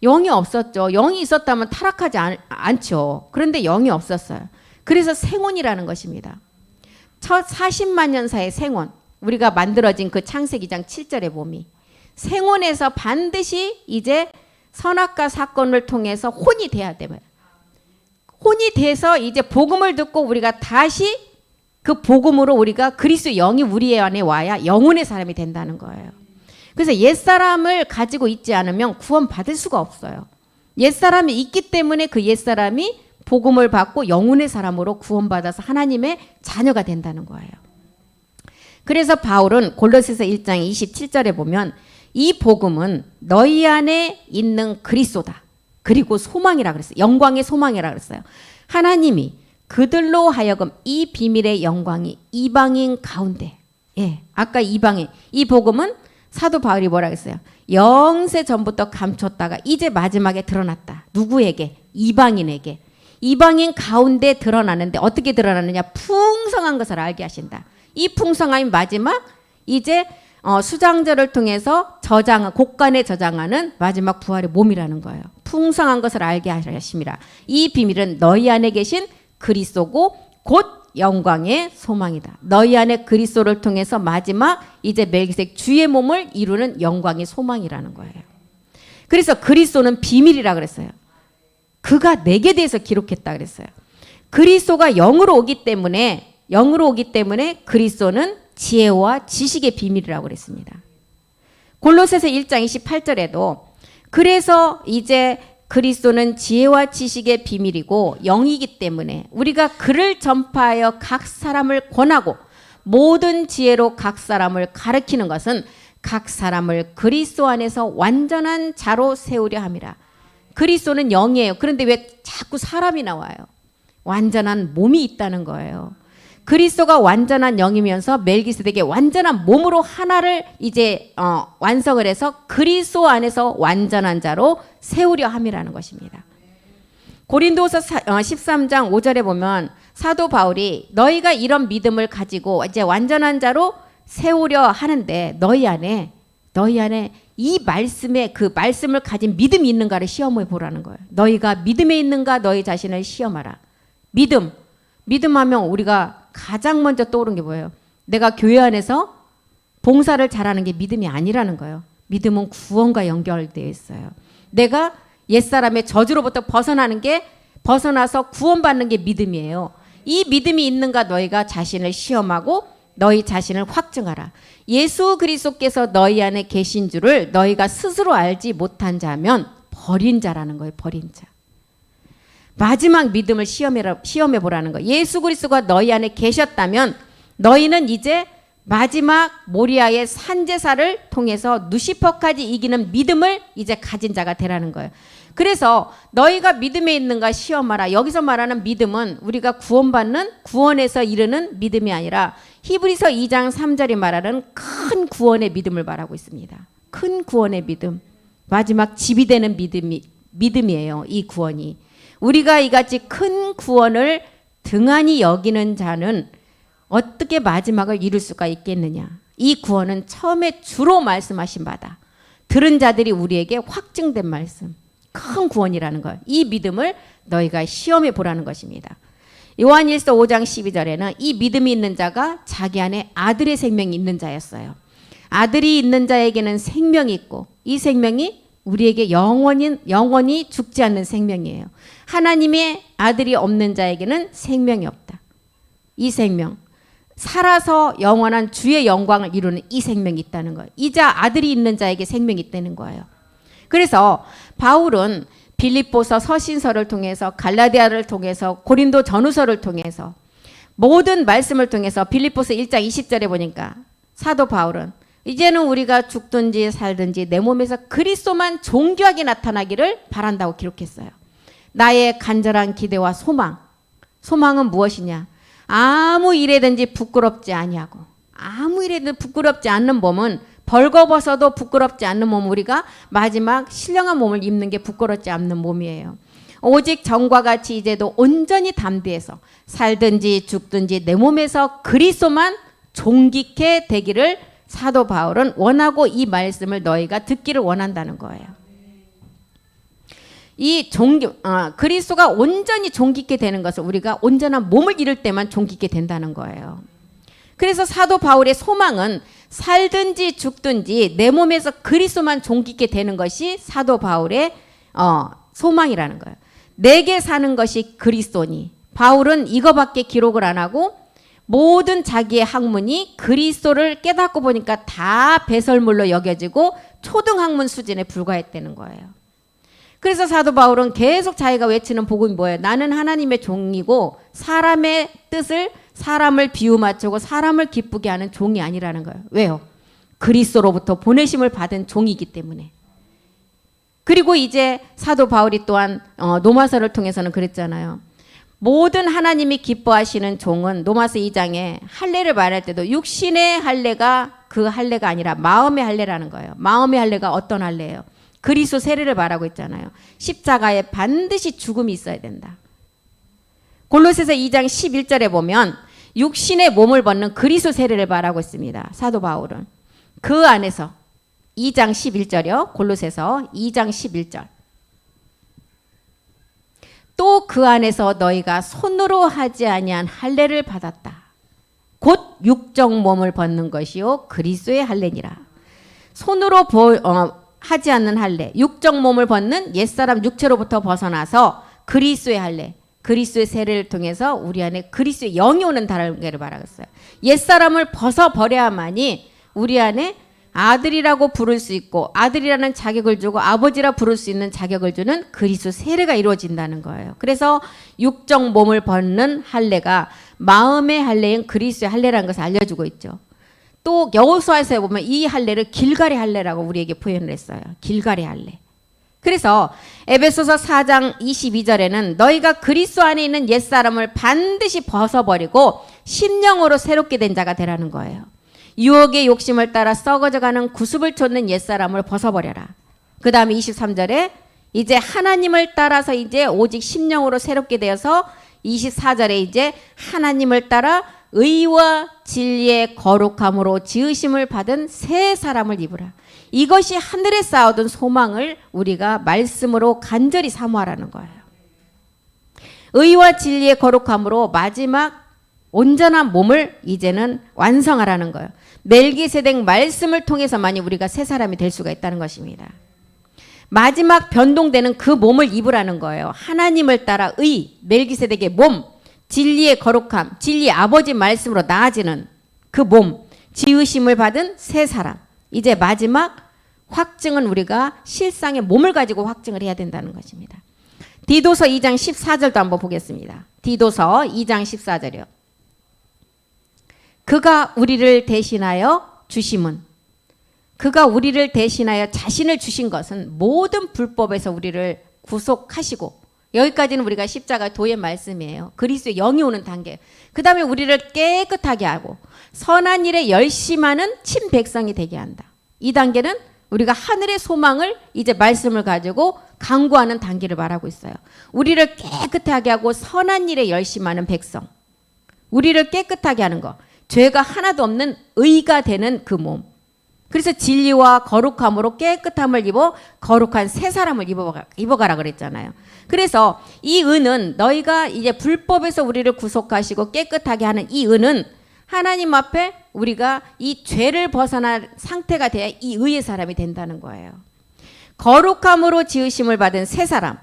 영이 없었죠. 영이 있었다면 타락하지 않죠. 그런데 영이 없었어요. 그래서 생혼이라는 것입니다. 첫 40만 년 사이의 생혼. 우리가 만들어진 그 창세기 2장 7절의 몸이. 생혼에서 반드시 이제 선악과 사건을 통해서 혼이 돼야 돼요. 혼이 돼서 이제 복음을 듣고 우리가 다시 그 복음으로 우리가 그리스도 영이 우리 안에 와야 영혼의 사람이 된다는 거예요. 그래서 옛사람을 가지고 있지 않으면 구원받을 수가 없어요. 옛사람이 있기 때문에 그 옛사람이 복음을 받고 영혼의 사람으로 구원받아서 하나님의 자녀가 된다는 거예요. 그래서 바울은 골로새서 1장 27절에 보면 이 복음은 너희 안에 있는 그리스도다. 그리고 소망이라 그랬어요. 영광의 소망이라 그랬어요. 하나님이 그들로 하여금 이 비밀의 영광이 이방인 가운데, 아까 이방인, 이 복음은 사도 바울이 뭐라 그랬어요? 영세 전부터 감췄다가 이제 마지막에 드러났다. 누구에게? 이방인에게. 이방인 가운데 드러나는데 어떻게 드러나느냐? 풍성한 것을 알게 하신다. 이 풍성함이 마지막 이제 수장절을 통해서 곡간에 저장하는 마지막 부활의 몸이라는 거예요. 풍성한 것을 알게 하심이라. 이 비밀은 너희 안에 계신 그리스도고 곧 영광의 소망이다. 너희 안에 그리스도를 통해서 마지막 이제 멜기세덱 주의 몸을 이루는 영광의 소망이라는 거예요. 그래서 그리스도는 비밀이라 그랬어요. 그가 내게 대해서 기록했다 그랬어요. 그리스도가 영으로 오기 때문에 그리스도는 지혜와 지식의 비밀이라고 그랬습니다. 골로새서 1장 28절에도 그래서 이제 그리스도는 지혜와 지식의 비밀이고 영이기 때문에 우리가 그를 전파하여 각 사람을 권하고 모든 지혜로 각 사람을 가르치는 것은 각 사람을 그리스도 안에서 완전한 자로 세우려 함이라. 그리스도는 영이에요. 그런데 왜 자꾸 사람이 나와요? 완전한 몸이 있다는 거예요. 그리스도가 완전한 영이면서 멜기세덱의 완전한 몸으로 하나를 이제 완성을 해서 그리스도 안에서 완전한 자로 세우려 함이라는 것입니다. 고린도서 13장 5절에 보면 사도 바울이 너희가 이런 믿음을 가지고 이제 완전한 자로 세우려 하는데 너희 안에 이 말씀에 그 말씀을 가진 믿음이 있는가를 시험해 보라는 거예요. 너희가 믿음에 있는가 너희 자신을 시험하라. 믿음하면 우리가 가장 먼저 떠오르는 게 뭐예요? 내가 교회 안에서 봉사를 잘하는 게 믿음이 아니라는 거예요. 믿음은 구원과 연결되어 있어요. 내가 옛사람의 저주로부터 벗어나서 구원받는 게 믿음이에요. 이 믿음이 있는가 너희가 자신을 시험하고 너희 자신을 확증하라. 예수 그리스도께서 너희 안에 계신 줄을 너희가 스스로 알지 못한 자면 버린 자라는 거예요. 버린 자. 마지막 믿음을 시험해 보라는 거예요. 예수 그리스도가 너희 안에 계셨다면 너희는 이제 마지막 모리아의 산제사를 통해서 누시퍼까지 이기는 믿음을 이제 가진 자가 되라는 거예요. 그래서 너희가 믿음에 있는가 시험하라. 여기서 말하는 믿음은 우리가 구원에서 이르는 믿음이 아니라 히브리서 2장 3절이 말하는 큰 구원의 믿음을 말하고 있습니다. 큰 구원의 믿음. 마지막 집이 되는 믿음이에요. 이 구원이. 우리가 이같이 큰 구원을 등한히 여기는 자는 어떻게 마지막을 이룰 수가 있겠느냐. 이 구원은 처음에 주로 말씀하신 바다. 들은 자들이 우리에게 확증된 말씀. 큰 구원이라는 것. 이 믿음을 너희가 시험해 보라는 것입니다. 요한일서 5장 12절에는 이 믿음이 있는 자가 자기 안에 아들의 생명이 있는 자였어요. 아들이 있는 자에게는 생명이 있고 이 생명이 우리에게 영원히 죽지 않는 생명이에요. 하나님의 아들이 없는 자에게는 생명이 없다. 이 생명. 살아서 영원한 주의 영광을 이루는 이 생명이 있다는 거예요. 이자 아들이 있는 자에게 생명이 있다는 거예요. 그래서 바울은 빌립보서 서신서를 통해서 갈라디아를 통해서 고린도 전후서를 통해서 모든 말씀을 통해서 빌립보서 1장 20절에 보니까 사도 바울은 이제는 우리가 죽든지 살든지 내 몸에서 그리스도만 존귀하게 나타나기를 바란다고 기록했어요. 나의 간절한 기대와 소망은 무엇이냐? 아무 일에든지 부끄럽지 아니하고 아무 일에든지 부끄럽지 않는 몸은 벌거벗어도 부끄럽지 않는 몸 우리가 마지막 신령한 몸을 입는 게 부끄럽지 않는 몸이에요. 오직 전과 같이 이제도 온전히 담대해서 살든지 죽든지 내 몸에서 그리스도만 존귀케 되기를 사도 바울은 원하고 이 말씀을 너희가 듣기를 원한다는 거예요. 이 그리스도가 온전히 존귀케 되는 것을 우리가 온전한 몸을 이룰 때만 존귀케 된다는 거예요. 그래서 사도 바울의 소망은 살든지 죽든지 내 몸에서 그리스도만 존귀케 되는 것이 사도 바울의 소망이라는 거예요. 내게 사는 것이 그리스도니. 바울은 이거밖에 기록을 안 하고 모든 자기의 학문이 그리스도를 깨닫고 보니까 다 배설물로 여겨지고 초등학문 수준에 불과했다는 거예요. 그래서 사도 바울은 계속 자기가 외치는 복음이 뭐예요? 나는 하나님의 종이고 사람의 뜻을 사람을 비유 맞추고 사람을 기쁘게 하는 종이 아니라는 거예요. 왜요? 그리스도로부터 보내심을 받은 종이기 때문에. 그리고 이제 사도 바울이 또한 로마서를 통해서는 그랬잖아요. 모든 하나님이 기뻐하시는 종은 로마서 2장에 할례를 말할 때도 육신의 할례가 그 할례가 아니라 마음의 할례라는 거예요. 마음의 할례가 어떤 할례예요? 그리스도 세례를 말하고 있잖아요. 십자가에 반드시 죽음이 있어야 된다. 골로새서 2장 11절에 보면 육신의 몸을 벗는 그리스도 세례를 말하고 있습니다. 사도 바울은. 그 안에서 2장 11절이요. 골로새서 2장 11절. 또 그 안에서 너희가 손으로 하지 아니한 할례를 받았다. 곧 육적 몸을 벗는 것이요 그리스도의 할례니라. 손으로 하지 않는 할례, 육적 몸을 벗는 옛사람 육체로부터 벗어나서 그리스도의 할례, 그리스도의 세례를 통해서 우리 안에 그리스도의 영이 오는 단계를 말하겠어요. 옛사람을 벗어버려야만이 우리 안에 아들이라고 부를 수 있고 아들이라는 자격을 주고 아버지라 부를 수 있는 자격을 주는 그리스도 세례가 이루어진다는 거예요. 그래서 육적 몸을 벗는 할례가 마음의 할례인 그리스도의 할례라는 것을 알려주고 있죠. 또 여호수아서에 보면 이 할례를 길갈의 할례라고 우리에게 표현을 했어요. 길갈의 할례. 그래서 에베소서 4장 22절에는 너희가 그리스도 안에 있는 옛사람을 반드시 벗어버리고 심령으로 새롭게 된 자가 되라는 거예요. 유혹의 욕심을 따라 썩어져가는 구습을 쫓는 옛사람을 벗어버려라. 그 다음에 23절에 이제 하나님을 따라서 이제 오직 심령으로 새롭게 되어서 24절에 이제 하나님을 따라 의와 진리의 거룩함으로 지으심을 받은 새 사람을 입으라. 이것이 하늘에 쌓아둔 소망을 우리가 말씀으로 간절히 사모하라는 거예요. 의와 진리의 거룩함으로 마지막 온전한 몸을 이제는 완성하라는 거예요. 멜기세덱 말씀을 통해서만이 우리가 새 사람이 될 수가 있다는 것입니다. 마지막 변동되는 그 몸을 입으라는 거예요. 하나님을 따라 의, 멜기세덱의 몸, 진리의 거룩함, 진리 아버지 말씀으로 나아지는 그 몸, 지으심을 받은 새 사람. 이제 마지막 확증은 우리가 실상의 몸을 가지고 확증을 해야 된다는 것입니다. 디도서 2장 14절도 한번 보겠습니다. 디도서 2장 14절이요. 그가 우리를 대신하여 주심은, 그가 우리를 대신하여 자신을 주신 것은 모든 불법에서 우리를 구속하시고, 여기까지는 우리가 십자가 도의 말씀이에요. 그리스도의 영이 오는 단계. 그 다음에 우리를 깨끗하게 하고 선한 일에 열심하는 친백성이 되게 한다. 이 단계는 우리가 하늘의 소망을 이제 말씀을 가지고 강구하는 단계를 말하고 있어요. 우리를 깨끗하게 하고 선한 일에 열심하는 백성. 우리를 깨끗하게 하는 거. 죄가 하나도 없는 의가 되는 그 몸. 그래서 진리와 거룩함으로 깨끗함을 입어 거룩한 새 사람을 입어가라 그랬잖아요. 그래서 이 은은 너희가 이제 불법에서 우리를 구속하시고 깨끗하게 하는 이 은은 하나님 앞에 우리가 이 죄를 벗어난 상태가 돼야 이 의의 사람이 된다는 거예요. 거룩함으로 지으심을 받은 새 사람,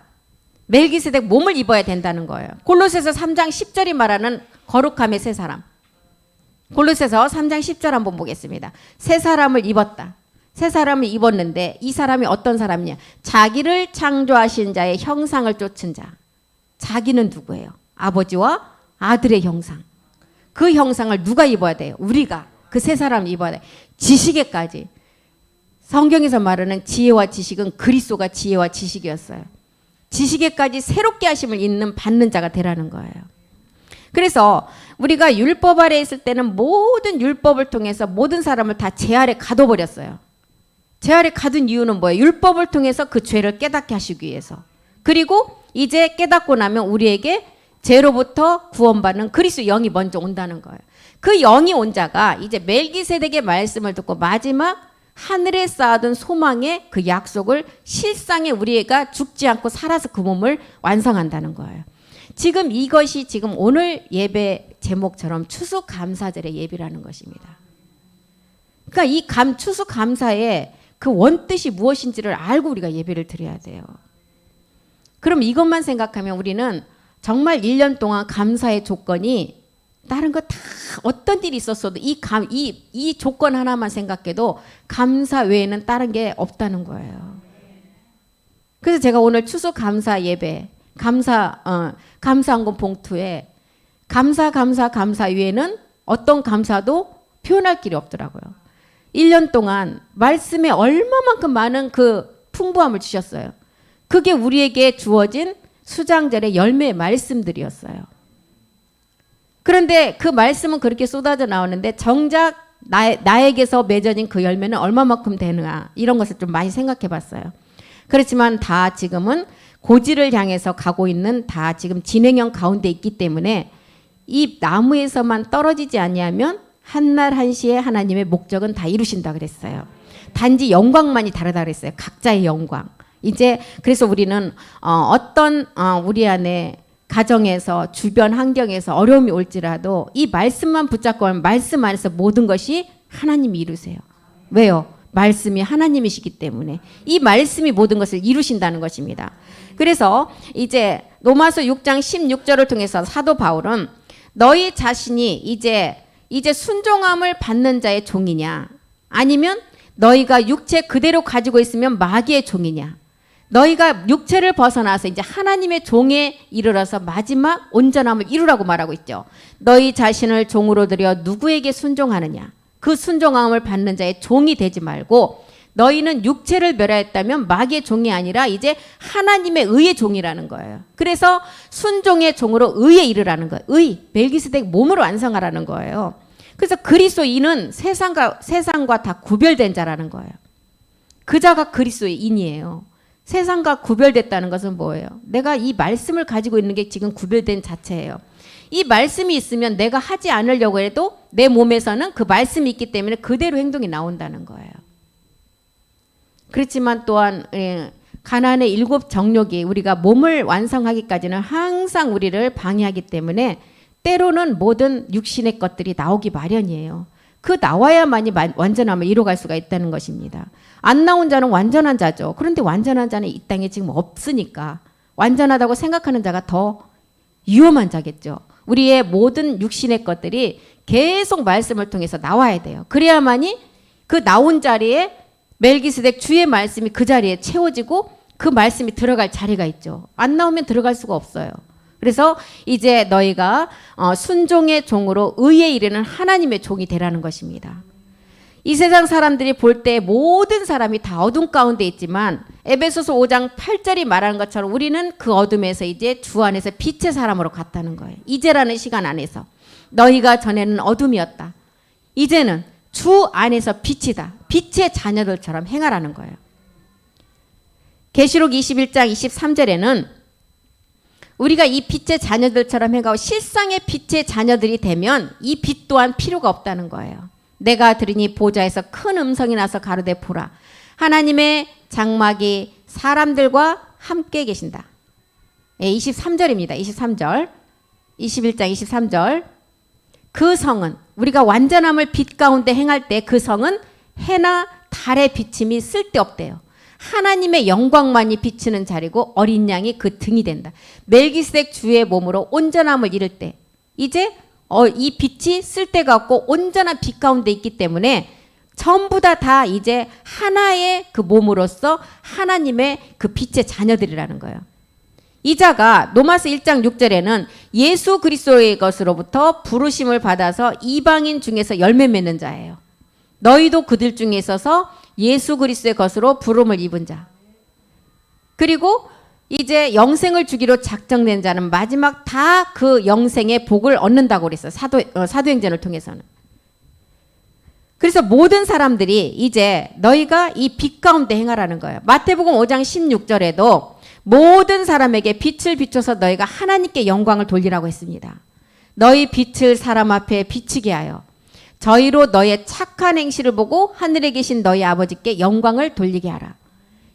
멜기세덱 몸을 입어야 된다는 거예요. 골로새서 3장 10절이 말하는 거룩함의 새 사람. 골로새서 3장 10절 한번 보겠습니다. 새 사람을 입었다. 새 사람을 입었는데 이 사람이 어떤 사람이냐? 자기를 창조하신 자의 형상을 쫓은 자. 자기는 누구예요? 아버지와 아들의 형상. 그 형상을 누가 입어야 돼요? 우리가. 그 새 사람을 입어야 돼. 지식에까지. 성경에서 말하는 지혜와 지식은 그리스도가 지혜와 지식이었어요. 지식에까지 새롭게 하심을 받는 자가 되라는 거예요. 그래서 우리가 율법 아래 있을 때는 모든 율법을 통해서 모든 사람을 다 죄 아래 가둬버렸어요. 죄 아래 가둔 이유는 뭐예요? 율법을 통해서 그 죄를 깨닫게 하시기 위해서. 그리고 이제 깨닫고 나면 우리에게 죄로부터 구원받는 그리스도 영이 먼저 온다는 거예요. 그 영이 온 자가 이제 멜기세덱의 말씀을 듣고 마지막 하늘에 쌓아둔 소망의 그 약속을 실상에 우리가 죽지 않고 살아서 그 몸을 완성한다는 거예요. 지금 이것이 지금 오늘 예배 제목처럼 추수감사절의 예배라는 것입니다. 그러니까 이 추수감사의 그 원뜻이 무엇인지를 알고 우리가 예배를 드려야 돼요. 그럼 이것만 생각하면 우리는 정말 1년 동안 감사의 조건이 다른 거 다 어떤 일이 있었어도 이 조건 하나만 생각해도 감사 외에는 다른 게 없다는 거예요. 그래서 제가 오늘 추수감사 예배 감사한금 봉투에 감사 외에는 어떤 감사도 표현할 길이 없더라고요. 1년 동안 말씀에 얼마만큼 많은 그 풍부함을 주셨어요. 그게 우리에게 주어진 수장절의 열매의 말씀들이었어요. 그런데 그 말씀은 그렇게 쏟아져 나오는데 정작 나에게서 맺어진 그 열매는 얼마만큼 되느냐 이런 것을 좀 많이 생각해 봤어요. 그렇지만 다 지금은 고지를 향해서 가고 있는 다 지금 진행형 가운데 있기 때문에 이 나무에서만 떨어지지 아니하면 한날 한시에 하나님의 목적은 다 이루신다 그랬어요. 단지 영광만이 다르다 그랬어요. 각자의 영광. 이제 그래서 우리는 어떤 우리 안에 가정에서 주변 환경에서 어려움이 올지라도 이 말씀만 붙잡고 하면 말씀 안에서 모든 것이 하나님이 이루세요. 왜요? 말씀이 하나님이시기 때문에 이 말씀이 모든 것을 이루신다는 것입니다. 그래서 이제 로마서 6장 16절을 통해서 사도 바울은 너희 자신이 이제 순종함을 받는 자의 종이냐 아니면 너희가 육체 그대로 가지고 있으면 마귀의 종이냐 너희가 육체를 벗어나서 이제 하나님의 종에 이르러서 마지막 온전함을 이루라고 말하고 있죠. 너희 자신을 종으로 들여 누구에게 순종하느냐 그 순종함을 받는 자의 종이 되지 말고 너희는 육체를 멸하였다면 마귀의 종이 아니라 이제 하나님의 의의 종이라는 거예요. 그래서 순종의 종으로 의에 이르라는 거예요. 의, 멜기세덱 몸으로 완성하라는 거예요. 그래서 그리스도인은 세상과 다 구별된 자라는 거예요. 그 자가 그리스도인이에요. 세상과 구별됐다는 것은 뭐예요? 내가 이 말씀을 가지고 있는 게 지금 구별된 자체예요. 이 말씀이 있으면 내가 하지 않으려고 해도 내 몸에서는 그 말씀이 있기 때문에 그대로 행동이 나온다는 거예요. 그렇지만 또한 가나안의 7 정욕이 우리가 몸을 완성하기까지는 항상 우리를 방해하기 때문에 때로는 모든 육신의 것들이 나오기 마련이에요. 그 나와야만이 완전함을 이루어갈 수가 있다는 것입니다. 안 나온 자는 완전한 자죠. 그런데 완전한 자는 이 땅에 지금 없으니까 완전하다고 생각하는 자가 더 위험한 자겠죠. 우리의 모든 육신의 것들이 계속 말씀을 통해서 나와야 돼요. 그래야만이 그 나온 자리에 멜기스덱 주의 말씀이 그 자리에 채워지고 그 말씀이 들어갈 자리가 있죠. 안 나오면 들어갈 수가 없어요. 그래서 이제 너희가 순종의 종으로 의에 이르는 하나님의 종이 되라는 것입니다. 이 세상 사람들이 볼 때 모든 사람이 다 어둠 가운데 있지만 에베소서 5장 8절이 말하는 것처럼 우리는 그 어둠에서 이제 주 안에서 빛의 사람으로 갔다는 거예요. 이제라는 시간 안에서 너희가 전에는 어둠이었다. 이제는 주 안에서 빛이다. 빛의 자녀들처럼 행하라는 거예요. 계시록 21장 23절에는 우리가 이 빛의 자녀들처럼 행하고 실상의 빛의 자녀들이 되면 이 빛 또한 필요가 없다는 거예요. 내가 들으니 보좌에서 큰 음성이 나서 가로되 보라 하나님의 장막이 사람들과 함께 계신다. 23절입니다. 23절 21장 23절 그 성은 우리가 완전함을 빛 가운데 행할 때 그 성은 해나 달의 비침이 쓸데없대요. 하나님의 영광만이 비치는 자리고 어린 양이 그 등이 된다. 멜기스덱 주의 몸으로 온전함을 이룰 때 이제 이 빛이 쓸데가 없고 온전한 빛 가운데 있기 때문에 전부 다 이제 하나의 그 몸으로서 하나님의 그 빛의 자녀들이라는 거예요. 이 자가 로마서 1장 6절에는 예수 그리스도의 것으로부터 부르심을 받아서 이방인 중에서 열매 맺는 자예요. 너희도 그들 중에 있어서 예수 그리스도의 것으로 부름을 입은 자. 그리고 이제 영생을 주기로 작정된 자는 마지막 다 그 영생의 복을 얻는다고 그랬어요. 사도행전을 통해서는. 그래서 모든 사람들이 이제 너희가 이 빛 가운데 행하라는 거예요. 마태복음 5장 16절에도 모든 사람에게 빛을 비춰서 너희가 하나님께 영광을 돌리라고 했습니다. 너희 빛을 사람 앞에 비치게 하여 저희로 너희의 착한 행실을 보고 하늘에 계신 너희 아버지께 영광을 돌리게 하라.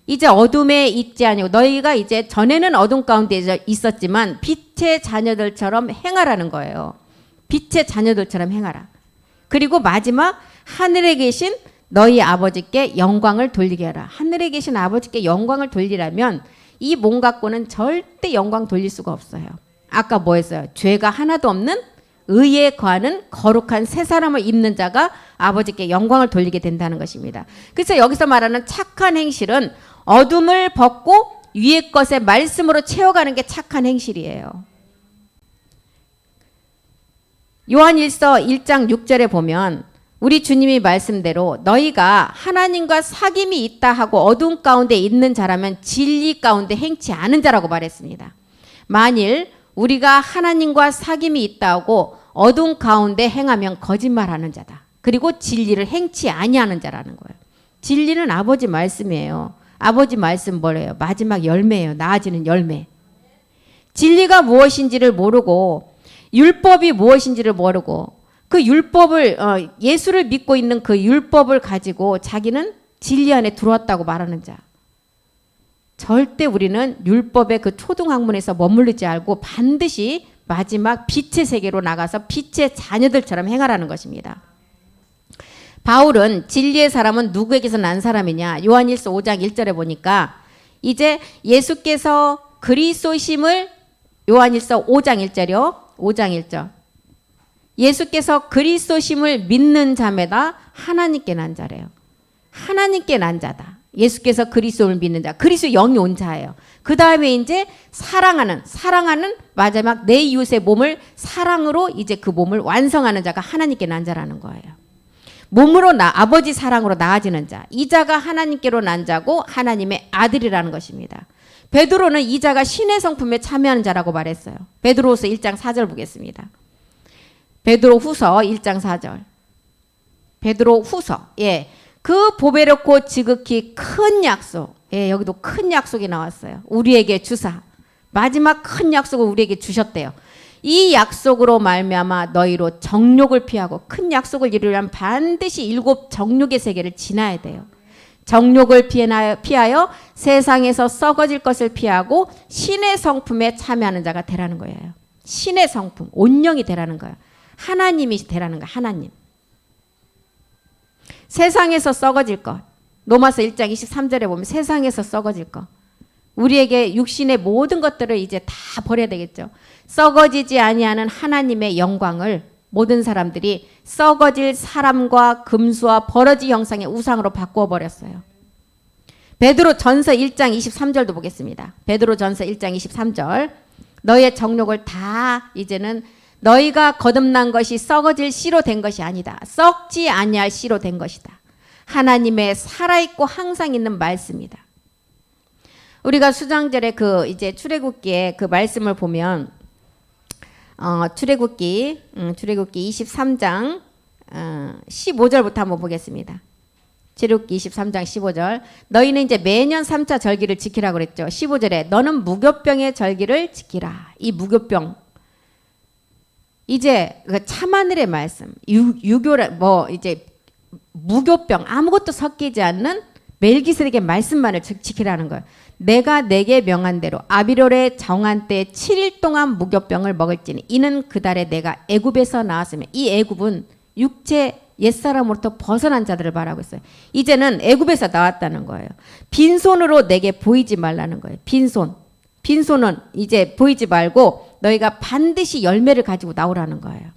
이제 어둠에 있지 아니고 너희가 이제 전에는 어둠 가운데 있었지만 빛의 자녀들처럼 행하라는 거예요. 빛의 자녀들처럼 행하라. 그리고 마지막 하늘에 계신 너희 아버지께 영광을 돌리게 하라. 하늘에 계신 아버지께 영광을 돌리라면 이 몸 갖고는 절대 영광 돌릴 수가 없어요. 아까 뭐 했어요? 죄가 하나도 없는 의에 거하는 거룩한 새 사람을 입는 자가 아버지께 영광을 돌리게 된다는 것입니다. 그래서 여기서 말하는 착한 행실은 어둠을 벗고 위의 것의 말씀으로 채워가는 게 착한 행실이에요. 요한일서 1장 6절에 보면 우리 주님이 말씀대로 너희가 하나님과 사귐이 있다 하고 어둠 가운데 있는 자라면 진리 가운데 행치 않은 자라고 말했습니다. 만일 우리가 하나님과 사귐이 있다 하고 어둠 가운데 행하면 거짓말하는 자다. 그리고 진리를 행치 아니하는 자라는 거예요. 진리는 아버지 말씀이에요. 아버지 말씀 뭐래요? 마지막 열매예요. 나아지는 열매. 진리가 무엇인지를 모르고 율법이 무엇인지를 모르고 그 율법을 예수를 믿고 있는 그 율법을 가지고 자기는 진리 안에 들어왔다고 말하는 자. 절대 우리는 율법의 그 초등학문에서 머무르지 않고 반드시 마지막 빛의 세계로 나가서 빛의 자녀들처럼 행하라는 것입니다. 바울은 진리의 사람은 누구에게서 난 사람이냐? 요한일서 5장 1절에 보니까 이제 예수께서 그리스도심을 요한일서 5장 1절이요. 5장 1절. 예수께서 그리스도심을 믿는 자매다 하나님께 난 자래요. 하나님께 난 자다. 예수께서 그리스도를 믿는 자. 그리스도 영이 온 자예요. 그 다음에 이제 사랑하는 마지막 내 이웃의 몸을 사랑으로 이제 그 몸을 완성하는 자가 하나님께 난 자라는 거예요. 몸으로 아버지 사랑으로 나아지는 자. 이 자가 하나님께로 난 자고 하나님의 아들이라는 것입니다. 베드로는 이 자가 신의 성품에 참여하는 자라고 말했어요. 베드로후서 1장 4절 보겠습니다. 베드로후서 1장 4절. 베드로후서. 예. 그 보배롭고 지극히 큰 약속. 예, 여기도 큰 약속이 나왔어요. 우리에게 주사. 마지막 큰 약속을 우리에게 주셨대요. 이 약속으로 말미암아 너희로 정욕을 피하고 큰 약속을 이루려면 반드시 7 정욕의 세계를 지나야 돼요. 정욕을 피하여 세상에서 썩어질 것을 피하고 신의 성품에 참여하는 자가 되라는 거예요. 신의 성품, 온영이 되라는 거예요. 하나님이 되라는 거예요. 하나님. 세상에서 썩어질 것. 로마서 1장 23절에 보면 세상에서 썩어질 것. 우리에게 육신의 모든 것들을 이제 다 버려야 되겠죠. 썩어지지 아니하는 하나님의 영광을 모든 사람들이 썩어질 사람과 금수와 버러지 형상의 우상으로 바꾸어 버렸어요. 베드로 전서 1장 23절도 보겠습니다. 베드로 전서 1장 23절. 너의 정욕을 다 이제는 너희가 거듭난 것이 썩어질 씨로 된 것이 아니다. 썩지 아니할 씨로 된 것이다. 하나님의 살아있고 항상 있는 말씀이다. 우리가 수장절에 그 이제 출애굽기에 그 말씀을 보면 출애굽기 23장 15절부터 한번 보겠습니다. 출애굽기 23장 15절. 너희는 이제 매년 3차 절기를 지키라고 그랬죠. 15절에 너는 무교병의 절기를 지키라. 이 무교병. 이제 그 참하늘의 말씀. 유교라 이제 무교병 아무것도 섞이지 않는 멜기세덱의 말씀만을 지키라는 거예요. 내가 내게 명한 대로 아비롤의 정한 때 7일 동안 무교병을 먹을지니 이는 그달에 내가 애굽에서 나왔으며 이 애굽은 육체 옛사람으로부터 벗어난 자들을 말하고 있어요. 이제는 애굽에서 나왔다는 거예요. 빈손으로 내게 보이지 말라는 거예요. 빈손은 이제 보이지 말고 너희가 반드시 열매를 가지고 나오라는 거예요.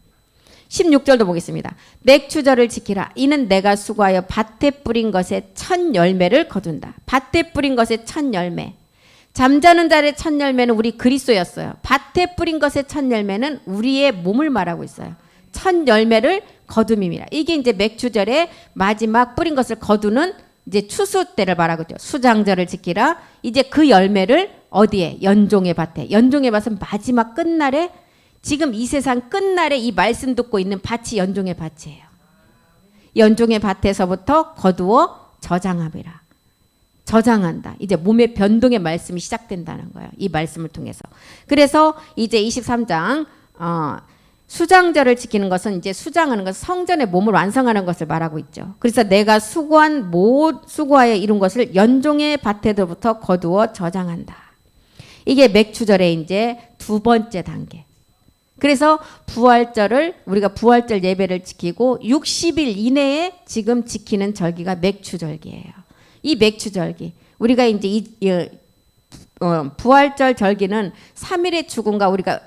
16절도 보겠습니다. 맥추절을 지키라. 이는 내가 수고하여 밭에 뿌린 것의 첫 열매를 거둔다. 밭에 뿌린 것의 첫 열매. 잠자는 자의 첫 열매는 우리 그리스도였어요. 밭에 뿌린 것의 첫 열매는 우리의 몸을 말하고 있어요. 첫 열매를 거둠이라. 이게 이제 맥추절의 마지막 뿌린 것을 거두는 이제 추수 때를 말하고 있죠. 수장절을 지키라. 이제 그 열매를 어디에? 연종의 밭에. 연종의 밭은 마지막 끝날에 지금 이 세상 끝날에 이 말씀 듣고 있는 밭이 연종의 밭이에요. 연종의 밭에서부터 거두어 저장함이라. 저장한다. 이제 몸의 변동의 말씀이 시작된다는 거예요. 이 말씀을 통해서. 그래서 이제 23장 수장절을 지키는 것은 이제 수장하는 것은 성전의 몸을 완성하는 것을 말하고 있죠. 그래서 내가 수고하여 이룬 것을 연종의 밭에서부터 거두어 저장한다. 이게 맥추절의 이제 두 번째 단계. 그래서 부활절을 우리가 부활절 예배를 지키고 60일 이내에 지금 지키는 절기가 맥추절기예요. 이 맥추절기 우리가 이제 부활절 절기는 3일의 죽음과 우리가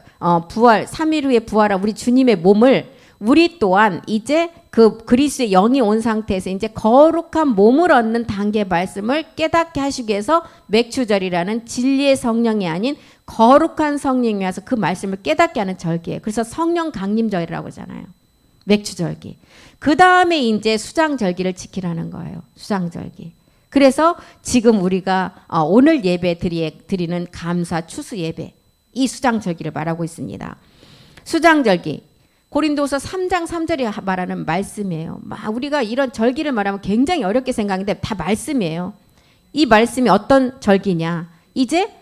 부활 3일 후에 부활한 우리 주님의 몸을 우리 또한 이제 그 그리스도의 영이 온 상태에서 이제 거룩한 몸을 얻는 단계 말씀을 깨닫게 하시기 위해서 맥추절이라는 진리의 성령이 아닌 거룩한 성령이 와서 그 말씀을 깨닫게 하는 절기예요. 그래서 성령 강림절이라고 하잖아요. 맥추절기. 그 다음에 이제 수장절기를 지키라는 거예요. 수장절기. 그래서 지금 우리가 오늘 예배 드리는 감사 추수 예배 이 수장절기를 말하고 있습니다. 수장절기. 고린도서 3장 3절이 말하는 말씀이에요. 우리가 이런 절기를 말하면 굉장히 어렵게 생각하는데 다 말씀이에요. 이 말씀이 어떤 절기냐? 이제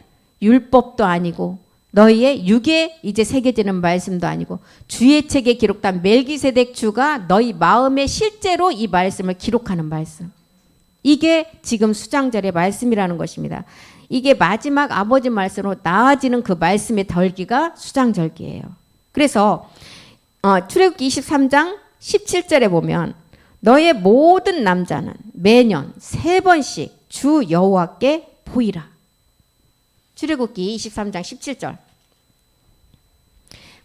율법도 아니고 너희의 육에 이제 새겨지는 말씀도 아니고 주의 책에 기록된 멜기세덱 주가 너희 마음에 실제로 이 말씀을 기록하는 말씀. 이게 지금 수장절의 말씀이라는 것입니다. 이게 마지막 아버지 말씀으로 나아지는 그 말씀의 덜기가 수장절기예요. 그래서 출애굽기 23장 17절에 보면 너의 모든 남자는 매년 3번씩 주 여호와께 보이라. 출애굽기 23장 17절.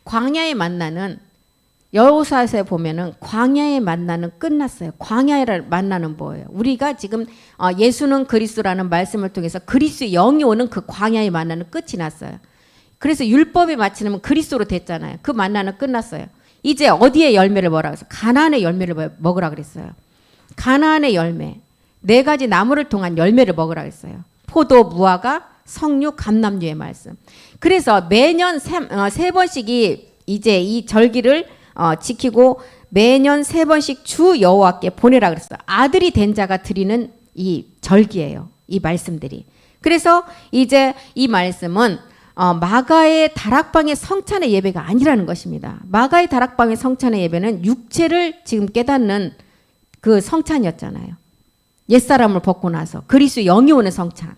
광야의 만나는 여호수아서에 보면은 광야의 만나는 끝났어요. 광야의 만나는 뭐예요? 우리가 지금 예수는 그리스도라는 말씀을 통해서 그리스도의 영이 오는 그 광야의 만나는 끝이 났어요. 그래서 율법에 맞추면 그리스도로 됐잖아요. 그 만나는 끝났어요. 이제 어디에 열매를 먹으라 그랬어요? 가나안의 열매를 먹으라 그랬어요. 가나안의 열매. 4가지 나무를 통한 열매를 먹으라 그랬어요. 포도, 무화과, 석류, 감람류의 말씀. 그래서 매년 3번씩이 이제 이 절기를 지키고 매년 3번씩 주 여호와께 보내라 그랬어요. 아들이 된 자가 드리는 이 절기예요. 이 말씀들이. 그래서 이제 이 말씀은 마가의 다락방의 성찬의 예배가 아니라는 것입니다. 마가의 다락방의 성찬의 예배는 육체를 지금 깨닫는 그 성찬이었잖아요. 옛사람을 벗고 나서 그리스도의 영이 오는 성찬.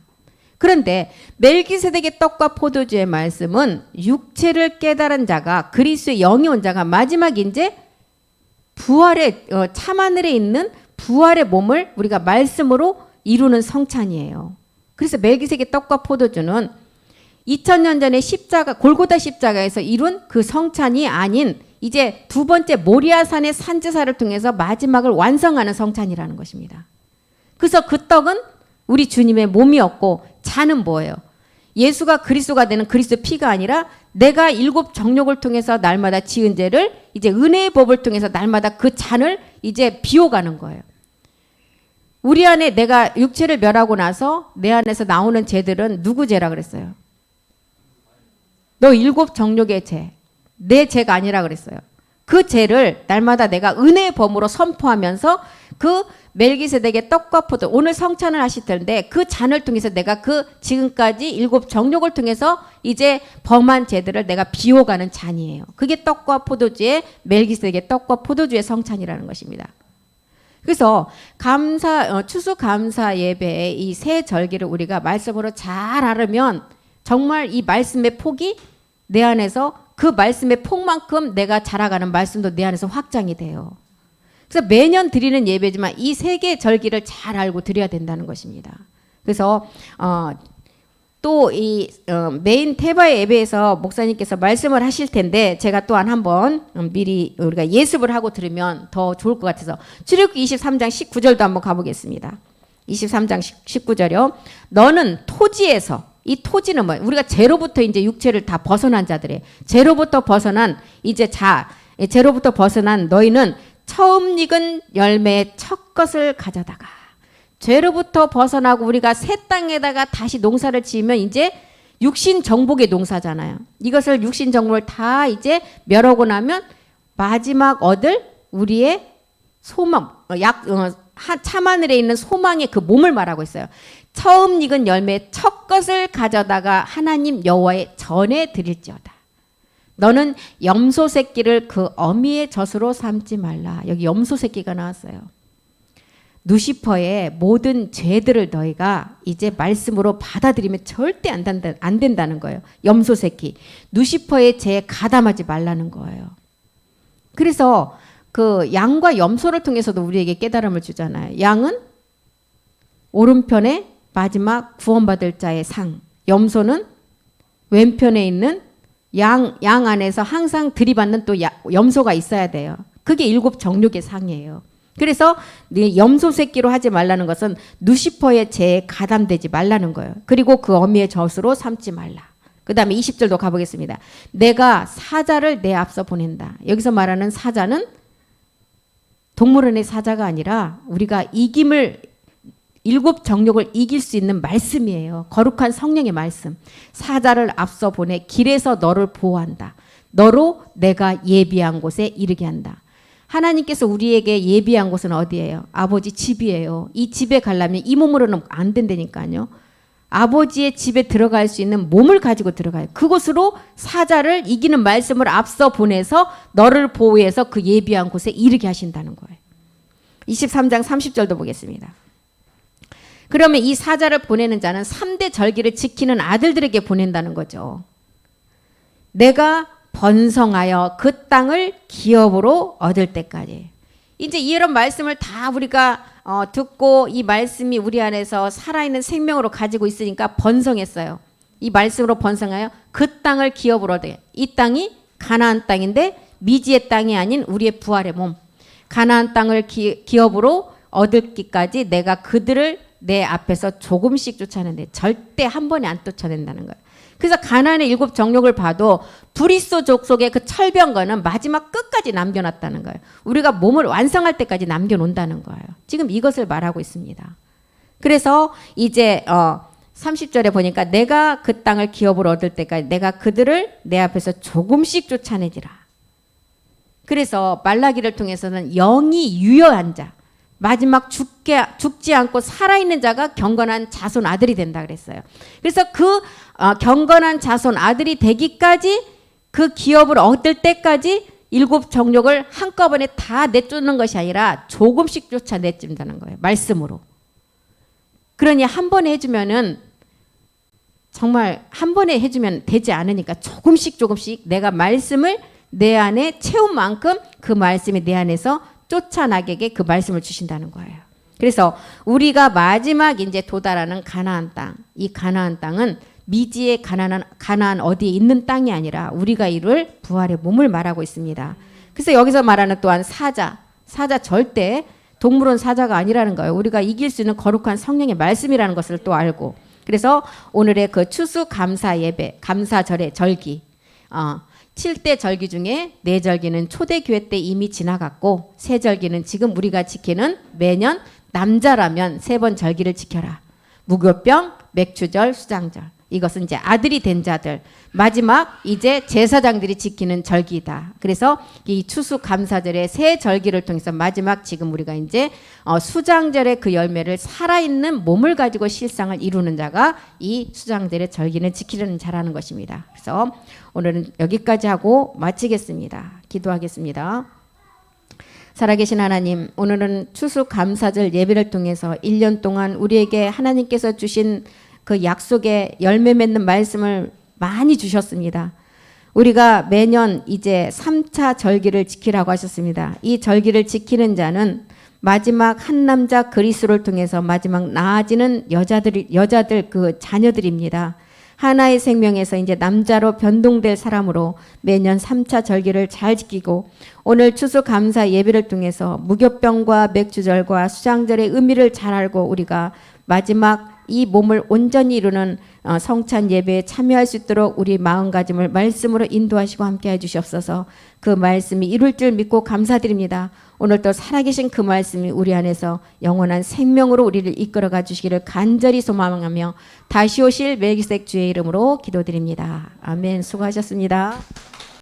그런데 멜기세덱의 떡과 포도주의 말씀은 육체를 깨달은 자가 그리스도의 영이 온 자가 마지막 이제 부활의 참하늘에 있는 부활의 몸을 우리가 말씀으로 이루는 성찬이에요. 그래서 멜기세덱의 떡과 포도주는 2000년 전에 십자가 골고다 십자가에서 이룬 그 성찬이 아닌 이제 두 번째 모리아산의 산제사를 통해서 마지막을 완성하는 성찬이라는 것입니다. 그래서 그 떡은 우리 주님의 몸이었고 잔은 뭐예요? 예수가 그리스도가 되는 그리스도 피가 아니라 내가 일곱 정욕을 통해서 날마다 지은 죄를 이제 은혜의 법을 통해서 날마다 그 잔을 이제 비워가는 거예요. 우리 안에 내가 육체를 멸하고 나서 내 안에서 나오는 죄들은 누구 죄라 그랬어요? 너 일곱 정욕의 죄, 내 죄가 아니라 그랬어요. 그 죄를 날마다 내가 은혜의 범으로 선포하면서 그 멜기세덱의 떡과 포도, 오늘 성찬을 하실 텐데 그 잔을 통해서 내가 그 지금까지 일곱 정욕을 통해서 이제 범한 죄들을 내가 비워가는 잔이에요. 그게 떡과 포도주의 멜기세덱의 떡과 포도주의 성찬이라는 것입니다. 그래서 추수감사 예배의 이 세 절기를 우리가 말씀으로 잘 알으면 정말 이 말씀의 폭이 내 안에서 그 말씀의 폭만큼 내가 자라가는 말씀도 내 안에서 확장이 돼요. 그래서 매년 드리는 예배지만 이 세 개의 절기를 잘 알고 드려야 된다는 것입니다. 그래서 또 이 메인 테바의 예배에서 목사님께서 말씀을 하실 텐데 제가 또한 한번 미리 우리가 예습을 하고 들으면 더 좋을 것 같아서 출애굽기 23장 19절도 한번 가보겠습니다. 23장 19절이요. 너는 토지에서, 이 토지는 뭐예요? 우리가 죄로부터 이제 육체를 다 벗어난 자들이에요. 죄로부터 벗어난 이제 죄로부터 벗어난 너희는 처음 익은 열매의 첫 것을 가져다가, 죄로부터 벗어나고 우리가 새 땅에다가 다시 농사를 지으면 이제 육신 정복의 농사잖아요. 이것을 육신 정복을 다 이제 멸하고 나면 마지막 얻을 우리의 소망, 참하늘에 있는 소망의 그 몸을 말하고 있어요. 처음 익은 열매의 첫 것을 가져다가 하나님 여호와의 전에 드릴지어다. 너는 염소 새끼를 그 어미의 젖으로 삼지 말라. 여기 염소 새끼가 나왔어요. 누시퍼의 모든 죄들을 너희가 이제 말씀으로 받아들이면 절대 안 된다는 거예요. 염소 새끼. 누시퍼의 죄에 가담하지 말라는 거예요. 그래서 그 양과 염소를 통해서도 우리에게 깨달음을 주잖아요. 양은 오른편에 마지막 구원받을 자의 상. 염소는 왼편에 있는 양 안에서 항상 들이받는 또 염소가 있어야 돼요. 그게 일곱 정욕의 상이에요. 그래서 염소 새끼로 하지 말라는 것은 누시퍼의 죄에 가담되지 말라는 거예요. 그리고 그 어미의 젖으로 삼지 말라. 그 다음에 20절도 가보겠습니다. 내가 사자를 내 앞서 보낸다. 여기서 말하는 사자는 동물원의 사자가 아니라 우리가 일곱 정욕을 이길 수 있는 말씀이에요. 거룩한 성령의 말씀. 사자를 앞서 보내 길에서 너를 보호한다. 너로 내가 예비한 곳에 이르게 한다. 하나님께서 우리에게 예비한 곳은 어디예요? 아버지 집이에요. 이 집에 가려면 이 몸으로는 안 된다니까요. 아버지의 집에 들어갈 수 있는 몸을 가지고 들어가요. 그곳으로 사자를 이기는 말씀을 앞서 보내서 너를 보호해서 그 예비한 곳에 이르게 하신다는 거예요. 23장 30절도 보겠습니다. 그러면 이 사자를 보내는 자는 3대 절기를 지키는 아들들에게 보낸다는 거죠. 내가 번성하여 그 땅을 기업으로 얻을 때까지. 이제 이런 말씀을 다 우리가 듣고 이 말씀이 우리 안에서 살아있는 생명으로 가지고 있으니까 번성했어요. 이 말씀으로 번성하여 그 땅을 기업으로 얻어요. 이 땅이 가나안 땅인데 미지의 땅이 아닌 우리의 부활의 몸. 가나안 땅을 기업으로 얻을기까지 내가 그들을 내 앞에서 조금씩 쫓아내는데 절대 한 번에 안 쫓아낸다는 거예요. 그래서 가나안의 일곱 정욕을 봐도 브리스 족속의 그 철병거는 마지막 끝까지 남겨놨다는 거예요. 우리가 몸을 완성할 때까지 남겨놓는다는 거예요. 지금 이것을 말하고 있습니다. 그래서 이제 30절에 보니까 내가 그 땅을 기업으로 얻을 때까지 내가 그들을 내 앞에서 조금씩 쫓아내지라. 그래서 말라기를 통해서는 영이 유효한 자, 마지막 죽지 않고 살아있는 자가 경건한 자손 아들이 된다 그랬어요. 그래서 그 경건한 자손 아들이 되기까지 그 기업을 얻을 때까지 일곱 정욕을 한꺼번에 다 내쫓는 것이 아니라 조금씩 쫓아내준다는 거예요. 말씀으로. 그러니 한 번에 해주면은 정말 한 번에 해주면 되지 않으니까 조금씩 조금씩 내가 말씀을 내 안에 채운 만큼 그 말씀이 내 안에서 쫓아나게 그 말씀을 주신다는 거예요. 그래서 우리가 마지막 이제 도달하는 가나안 땅, 이 가나안 땅은 미지의 가나안 어디에 있는 땅이 아니라 우리가 이룰 부활의 몸을 말하고 있습니다. 그래서 여기서 말하는 또한 사자 절대 동물원 사자가 아니라는 거예요. 우리가 이길 수 있는 거룩한 성령의 말씀이라는 것을 또 알고, 그래서 오늘의 그 추수 감사 예배, 감사절의 절기, 7대 절기 중에 4절기는 초대교회 때 이미 지나갔고, 3절기는 지금 우리가 지키는 매년 남자라면 3번 절기를 지켜라. 무교병, 맥주절, 수장절. 이것은 이제 아들이 된 자들, 마지막 이제 제사장들이 지키는 절기다. 그래서 이 추수 감사절의 세 절기를 통해서 마지막 지금 우리가 이제 수장절의 그 열매를 살아있는 몸을 가지고 실상을 이루는 자가 이 수장절의 절기는 지키려는 자라는 것입니다. 그래서 오늘은 여기까지 하고 마치겠습니다. 기도하겠습니다. 살아계신 하나님, 오늘은 추수 감사절 예배를 통해서 1년 동안 우리에게 하나님께서 주신 그 약속의 열매 맺는 말씀을 많이 주셨습니다. 우리가 매년 이제 3차 절기를 지키라고 하셨습니다. 이 절기를 지키는 자는 마지막 한 남자 그리스도를 통해서 마지막 나아지는 여자들 그 자녀들입니다. 하나의 생명에서 이제 남자로 변동될 사람으로 매년 3차 절기를 잘 지키고, 오늘 추수감사 예배를 통해서 무교병과 맥주절과 수장절의 의미를 잘 알고 우리가 마지막 이 몸을 온전히 이루는 성찬 예배에 참여할 수 있도록 우리 마음가짐을 말씀으로 인도하시고 함께해 주시옵소서. 그 말씀이 이룰 줄 믿고 감사드립니다. 오늘도 살아계신 그 말씀이 우리 안에서 영원한 생명으로 우리를 이끌어가 주시기를 간절히 소망하며 다시 오실 멜기sedek 주의 이름으로 기도드립니다. 아멘. 수고하셨습니다.